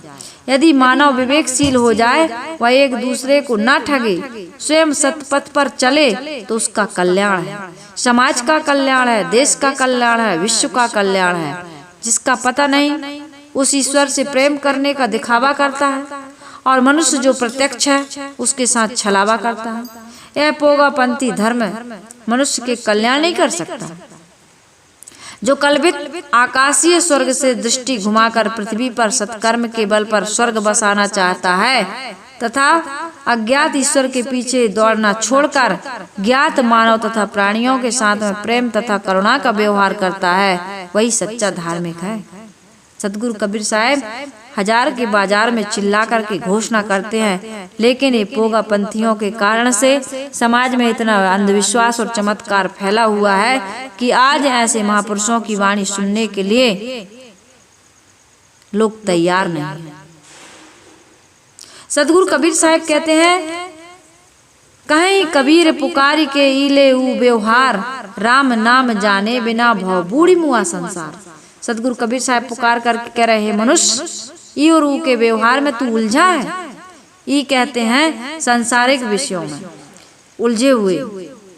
यदि मानव विवेकशील हो जाए, वह एक दूसरे को न ठगे, स्वयं सतपथ पर चले, तो उसका कल्याण है, समाज का कल्याण है, देश का कल्याण है, विश्व का कल्याण है। जिसका पता नहीं उस ईश्वर से प्रेम करने का दिखावा करता है और मनुष्य जो प्रत्यक्ष है उसके साथ छलावा करता है। यह पोगापंथी धर्म मनुष्य के कल्याण नहीं कर सकता। जो कल्पित आकाशीय स्वर्ग से दृष्टि घुमाकर पृथ्वी पर सत्कर्म के बल पर स्वर्ग बसाना चाहता है तथा अज्ञात ईश्वर के पीछे दौड़ना छोड़कर ज्ञात मानव तथा प्राणियों के साथ में प्रेम तथा करुणा का व्यवहार करता है, वही सच्चा धार्मिक है। सदगुरु कबीर साहब 1000 के बाजार में चिल्ला करके घोषणा करते हैं, लेकिन ये पोगापंथियों के कारण से समाज में इतना अंधविश्वास और चमत्कार फैला हुआ है कि आज ऐसे महापुरुषों की वाणी सुनने के लिए लोग तैयार नहीं हैं। सदगुरु कबीर साहब कहते हैं, कहीं कबीर पुकारी के ईले ऊ व्यवहार, राम नाम जाने बिना भव बूढ़ी मुआ संसार। सदगुरु कबीर साहब पुकार करके कह रहे हैं, मनुष्य ई और ऊ के व्यवहार में तू उलझा है। ई कहते हैं सांसारिक विषयों में उलझे हुए,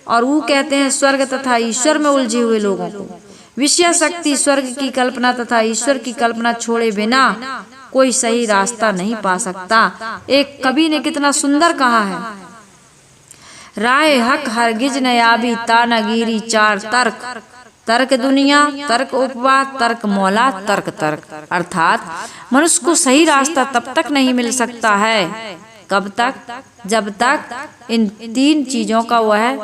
और वो कहते हैं स्वर्ग तथा ईश्वर में उलझे हुए लोगों को। विषय शक्ति स्वर्ग की कल्पना तथा ईश्वर की कल्पना छोड़े बिना कोई सही रास्ता नहीं पा सकता। एक कवि ने कितना सुंदर कहा है, राय हक हरगिज नयाबी तानागिरी चार तर्क, तर्क दुनिया, तर्क उपवाद, तर्क मौला, तर्क तर्क। अर्थात मनुष्य को सही रास्ता तब तक नहीं मिल सकता है, कब तक, जब तक इन तीन चीजों का वह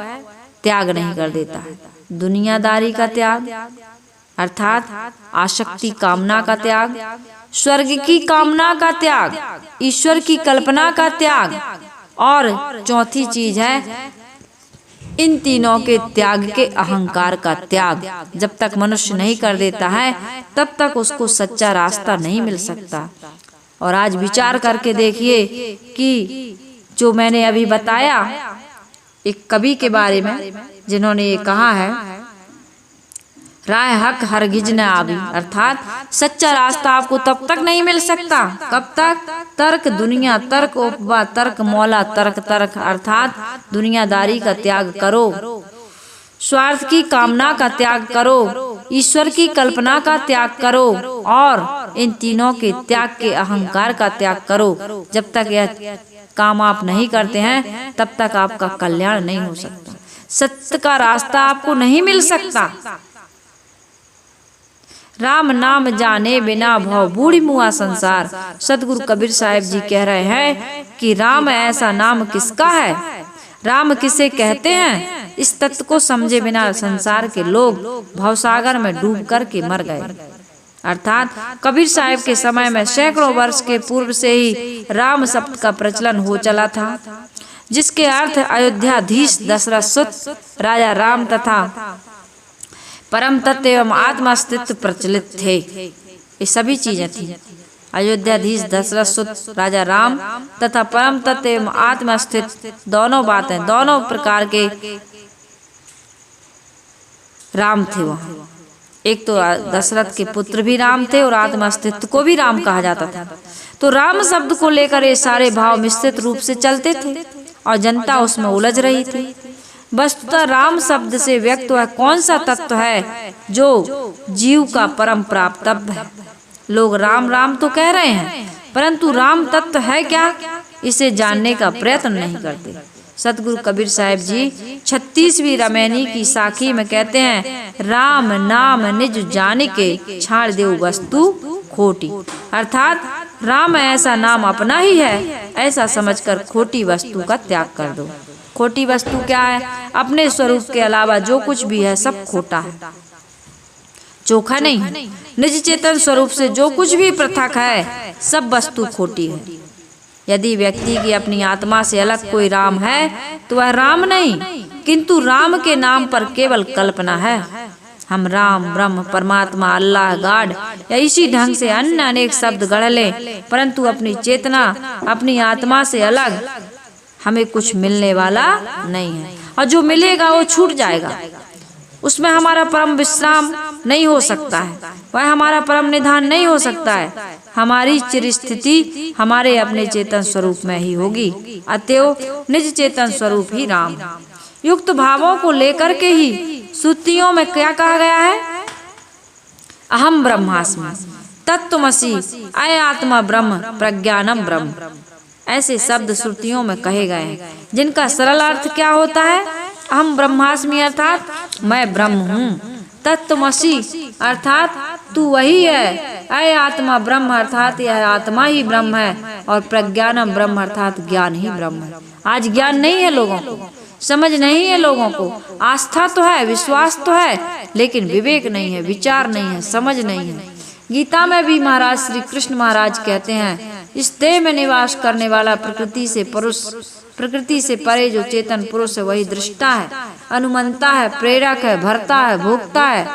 त्याग नहीं कर देता है। दुनियादारी का त्याग अर्थात आसक्ति कामना का त्याग, स्वर्ग की कामना का त्याग, ईश्वर की कल्पना का त्याग, और चौथी चीज है इन तीनों के त्याग के अहंकार का त्याग। जब तक मनुष्य नहीं कर देता है तब तक उसको सच्चा रास्ता नहीं मिल सकता। और आज विचार करके देखिए कि जो मैंने अभी बताया एक कवि के बारे में, जिन्होंने ये कहा है, राय हक हरगिज न आवी, अर्थात सच्चा रास्ता आपको तब तक नहीं मिल सकता, कब तक, तर्क दुनिया, तर्क उपवा, तर्क मौला, तर्क तर्क। अर्थात दुनियादारी का त्याग करो, स्वार्थ की कामना का त्याग करो, ईश्वर की कल्पना का त्याग करो, और इन तीनों के त्याग के अहंकार का त्याग करो। जब तक यह काम आप नहीं करते हैं तब तक आपका कल्याण नहीं हो सकता, सत्य का रास्ता आपको नहीं मिल सकता। राम नाम जाने बिना भव बूढ़ी मुआ संसार। सदगुरु कबीर साहब जी कह रहे हैं कि राम ऐसा नाम किसका है, राम किसे कहते हैं, इस तत्व को समझे बिना संसार के लोग भवसागर में डूब कर के मर गए। अर्थात कबीर साहब के समय में सैकड़ों वर्ष के पूर्व से ही राम शब्द का प्रचलन हो चला था, जिसके अर्थ अयोध्याधीश दशरथ सुत राजा राम तथा परम तत्व एवं आत्म अस्तित्व प्रचलित थे। ये सभी चीजें थी, अयोध्याधीश दशरथ सुत राजा राम तथा परम तत्व एवं आत्म अस्तित्व, दोनों बातें, दोनों प्रकार के राम थे वहाँ। एक तो दशरथ के पुत्र भी राम थे और आत्म अस्तित्व को भी राम कहा जाता था। तो राम शब्द को लेकर ये सारे भाव मिश्रित रूप से चलते थे और जनता उसमें उलझ रही थी। वस्तुतः राम शब्द से व्यक्त वह कौन सा तत्व है जो जीव का परम प्राप्तव्य है। लोग राम राम तो कह रहे हैं, परंतु राम तत्व है क्या, इसे जानने का प्रयत्न नहीं करते। सतगुरु कबीर साहब जी 36वीं रमैनी की साखी में कहते हैं, राम नाम निज जान के छाड़ देव वस्तु खोटी। अर्थात राम ऐसा नाम अपना ही है, ऐसा समझकर खोटी वस्तु का त्याग कर दो। खोटी वस्तु क्या है, अपने स्वरूप के अलावा जो कुछ भी है सब खोटा है, चोखा नहीं है। निज चेतन स्वरूप से जो कुछ भी पृथक है सब वस्तु खोटी है। यदि व्यक्ति की अपनी आत्मा से अलग कोई राम है तो वह राम नहीं, किंतु राम के नाम पर केवल कल्पना है। हम राम, ब्रह्म, परमात्मा, अल्लाह, गॉड या इसी ढंग से अन्य अनेक शब्द गढ़ लें, परंतु अपनी चेतना, अपनी आत्मा से अलग हमें कुछ मिलने वाला नहीं है। और जो मिलेगा वो छूट जाएगा, उसमें हमारा परम विश्राम नहीं हो सकता है, वह हमारा परम निधान नहीं हो सकता है। हमारी चिर स्थिति हमारे अपने चेतन स्वरूप में ही होगी। अतएव निज चेतन स्वरूप ही राम। युक्त भावों को लेकर के ही श्रुतियों में क्या कहा गया है, अहम ब्रह्मास्मि, तत्त्वमसि, अय आत्मा ब्रह्म, प्रज्ञानम ब्रह्म। ऐसे शब्द श्रुतियों में कहे गए हैं, जिनका सरल अर्थ क्या होता है, अहम ब्रह्मास्मि अर्थात मैं ब्रह्म हूँ, तत्त्वमसि अर्थात तू वही है, अय आत्मा ब्रह्म अर्थात यह आत्मा ही ब्रह्म है, और प्रज्ञानम ब्रह्म अर्थात ज्ञान ही ब्रह्म है। आज ज्ञान नहीं है लोगों को, समझ नहीं है लोगों को, आस्था तो है, विश्वास तो है, लेकिन विवेक नहीं है, विचार नहीं है, समझ नहीं है। गीता में भी महाराज श्री कृष्ण महाराज कहते हैं, इस देह में निवास करने वाला प्रकृति से पुरुष, प्रकृति से परे जो चेतन पुरुष है वही दृष्टा है, अनुमंता है, प्रेरक है, भरता है, भोक्ता है,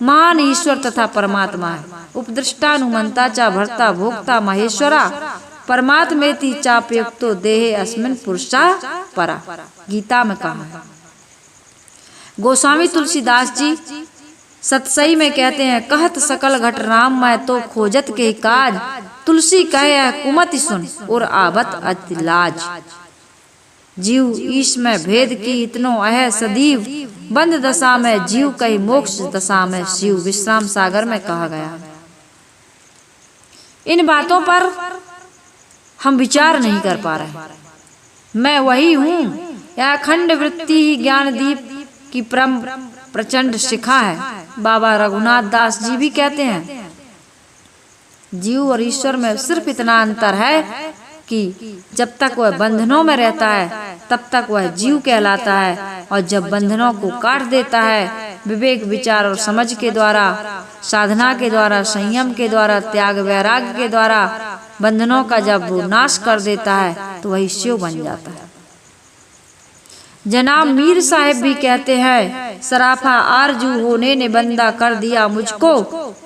महान ईश्वर तथा परमात्मा है। उपदृष्टा अनुमंता चा भरता भोक्ता महेश्वरा परमात्मेति चाप्युक्तो देहे अस्मिन् पुरुषा परा, गीता में कहा है। गोस्वामी तुलसीदास जी सतसई में कहते हैं, कहत सकल घट राम मैं तो खोजत के काज, तुलसी कहे कुमति सुन और आवत अति लाज। जीव ईश में भेद की इतनो अह सदीव, बंद दशा में जीव कही मोक्ष दशा में शिव, विश्राम सागर में कहा गया। इन बातों पर हम विचार नहीं कर पा रहे। मैं वही हूँ, यह अखंड वृत्ति ही ज्ञान दीप की परम प्रचंड शिखा है। बाबा रघुनाथ दास जी भी कहते हैं, जीव और ईश्वर में सिर्फ इतना अंतर है कि जब तक वह बंधनों में रहता है तब तक वह जीव कहलाता है, और जब बंधनों को काट देता है विवेक विचार और समझ के द्वारा, साधना के द्वारा, संयम के द्वारा, त्याग वैराग्य के द्वारा बंधनों का जब वो नाश कर देता है तो वही शिव बन जाता है। जनाब मीर साहब भी कहते हैं, सराफा आरजू होने ने बंदा कर दिया मुझको,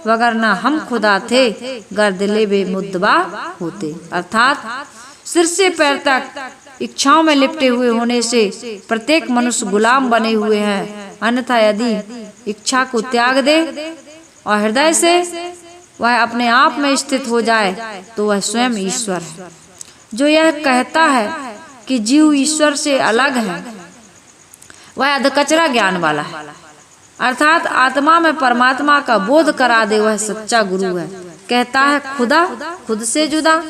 वगरना हम खुदा थे गर्दले बे मुद्दबा होते। अर्थात सिर से पैर तक इच्छाओं में लिपटे हुए होने से प्रत्येक मनुष्य गुलाम बने हुए हैं, अन्यथा यदि इच्छा को त्याग दे और हृदय से वह अपने आप में स्थित हो जाए तो वह स्वयं ईश्वर है। जो यह कहता है कि जीव ईश्वर से अलग है वह अधकचरा ज्ञान वाला है, अर्थात आत्मा में परमात्मा का बोध करा दे वह सच्चा गुरु है। कहता है खुदा खुद से जुदा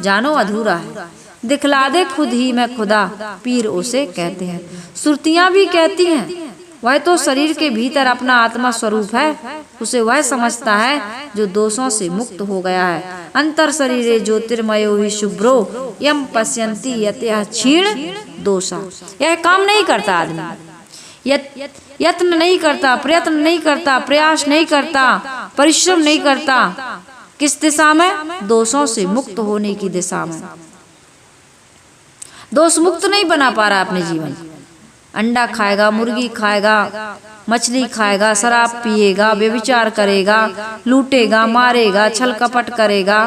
जानो अधूरा है, दिखला दे खुद ही में खुदा पीर उसे कहते हैं। सुरतियां भी कहती हैं वह तो शरीर के भीतर अपना आत्मा स्वरूप है, उसे वह समझता है जो दोषों से मुक्त हो गया है। अंतर शरीरे ज्योतिर्मयो ही शुभ्रो यम पश्यन्ति यतः क्षीण दोषा। यह काम नहीं करता आदमी, यत्न नहीं करता, प्रयत्न नहीं करता, प्रयास नहीं करता, परिश्रम नहीं करता। किस दिशा में? दोषों से मुक्त होने की दिशा में। दोष मुक्त नहीं बना पा रहा अपने जीवन। अंडा खाएगा, मुर्गी खाएगा, मछली खाएगा, शराब पिएगा, व्यभिचार करेगा, लूटेगा, मारेगा, छल कपट करेगा,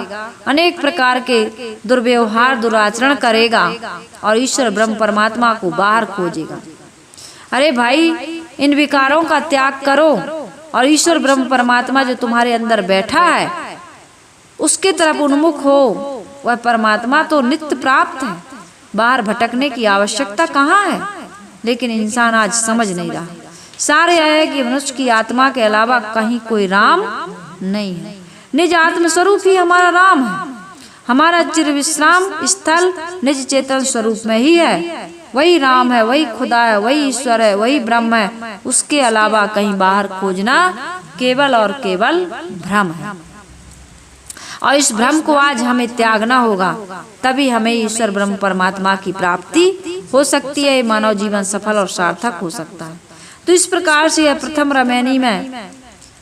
अनेक प्रकार के दुर्व्यवहार दुराचरण करेगा और ईश्वर ब्रह्म परमात्मा को बाहर खोजेगा। अरे भाई, इन विकारों का त्याग करो और ईश्वर ब्रह्म परमात्मा जो तुम्हारे अंदर बैठा है उसके तरफ उन्मुख हो। वह परमात्मा तो नित्य प्राप्त है, बाहर भटकने की आवश्यकता कहाँ है। लेकिन इंसान आज समझ नहीं रहा। सारे है कि मनुष्य की आत्मा के अलावा कहीं कोई राम नहीं है। निज आत्म स्वरूप ही हमारा राम है। हमारा चिर विश्राम स्थल निज चेतन स्वरूप में ही है। वही राम है, वही खुदा है, वही ईश्वर है, वही ब्रह्म है। उसके अलावा कहीं बाहर खोजना केवल और केवल भ्रम है। और इस भ्रम को आज हमें त्यागना होगा, तभी हमें ईश्वर ब्रह्म परमात्मा की प्राप्ति हो सकती है। मानव जीवन सफल और सार्थक हो सकता है। तो इस प्रकार से यह प्रथम रामायणी में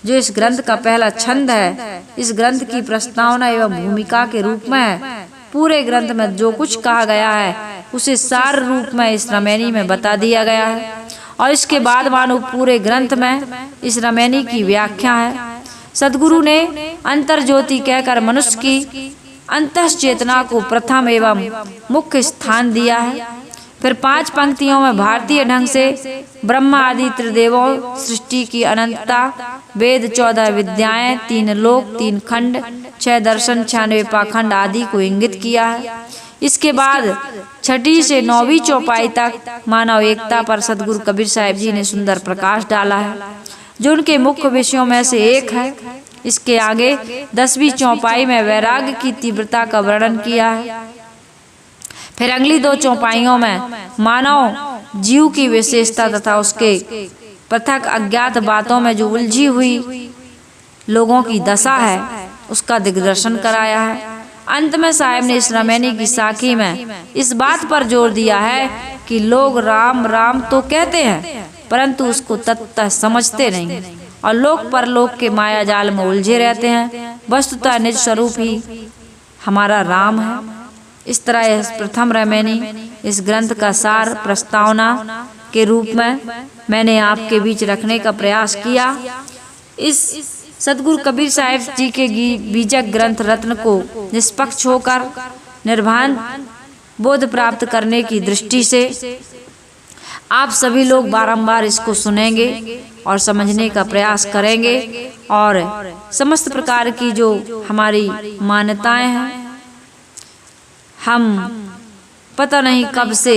जो इस ग्रंथ का पहला छंद है, इस ग्रंथ की प्रस्तावना एवं भूमिका के रूप में है। पूरे ग्रंथ में जो कुछ कहा गया है उसे सार रूप में इस रामायणी में बता दिया गया है। और इसके बाद मानो पूरे ग्रंथ में इस रामायणी की व्याख्या है। सदगुरु ने अंतर ज्योति कहकर मनुष्य की अंतः चेतना को प्रथम एवं मुख्य स्थान दिया है। फिर 5 पंक्तियों में भारतीय ढंग से ब्रह्मा आदि त्रिदेवों, सृष्टि की अनंतता, वेद 14 विद्याएं, 3 लोक, 3 खंड, 6 दर्शन, 96 पाखंड आदि को इंगित किया है। इसके बाद 6ठी से 9वीं चौपाई तक मानव एकता पर सदगुरु कबीर साहिब जी ने सुंदर प्रकाश डाला है, जो उनके मुख्य विषयों में से एक है। इसके आगे 10वीं चौपाई में वैराग्य की तीव्रता का वर्णन किया है। फिर अगली 2 चौपाइयों में मानव जीव की विशेषता तथा उसके पृथक अज्ञात बातों में जो उलझी हुई लोगों की दशा है उसका दिग्दर्शन कराया है। अंत में साहब ने इस रामायणी की साखी में इस बात पर जोर दिया है कि लोग राम राम तो कहते हैं परंतु उसको तत्व समझते नहीं और लोक परलोक के माया जाल में उलझे रहते हैं। वस्तुतः निज स्वरूप ही हमारा राम है। इस तरह इस प्रथम रामायणी इस ग्रंथ का सार प्रस्तावना के रूप में मैंने आपके बीच रखने का प्रयास किया। इस सदगुरु कबीर साहिब जी के बीजक ग्रंथ रत्न को निष्पक्ष होकर, निर्भान बोध प्राप्त करने की दृष्टि से आप सभी लोग बारंबार इसको सुनेंगे और समझने का प्रयास करेंगे और समस्त प्रकार की जो हमारी मान्यताएं हैं, हम पता नहीं कब से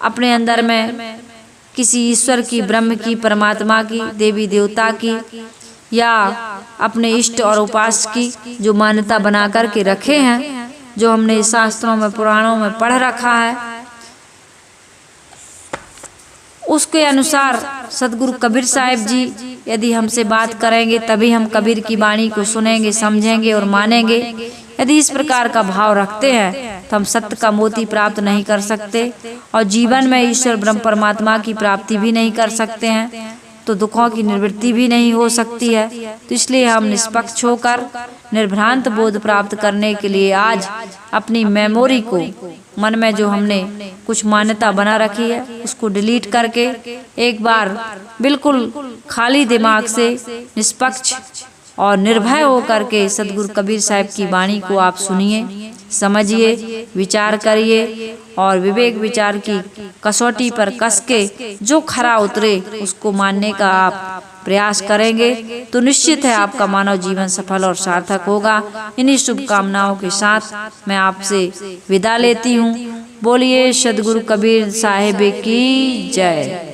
अपने अंदर में किसी ईश्वर की, ब्रह्म की, परमात्मा की, देवी देवता की या अपने इष्ट और उपास की जो मान्यता बना कर के रखे हैं, जो हमने शास्त्रों में, पुराणों में पढ़ रखा है, उसके अनुसार सदगुरु कबीर साहिब जी यदि हमसे बात करेंगे तभी हम कबीर की वाणी को सुनेंगे, समझेंगे और मानेंगे। यदि इस प्रकार का भाव रखते हैं तो हम सत्य का मोती प्राप्त नहीं कर सकते और जीवन में ईश्वर ब्रह्म परमात्मा की प्राप्ति भी नहीं कर सकते हैं, तो दुखों की निवृत्ति भी नहीं हो सकती है। तो इसलिए हम निष्पक्ष होकर निर्भ्रांत बोध प्राप्त करने के लिए आज अपनी मेमोरी को, मन में जो हमने कुछ मान्यता बना रखी है, उसको डिलीट करके एक बार बिल्कुल खाली दिमाग से निष्पक्ष और निर्भय होकर के सदगुरु कबीर साहिब की वाणी को आप सुनिए, समझिए, विचार करिए और विवेक विचार की कसौटी पर कस के जो खरा उतरे उसको मानने का आप प्रयास करेंगे तो निश्चित है आपका मानव जीवन सफल और सार्थक होगा। इन्हीं शुभकामनाओं के साथ मैं आपसे विदा लेती हूँ। बोलिए सदगुरु कबीर साहिब की जय।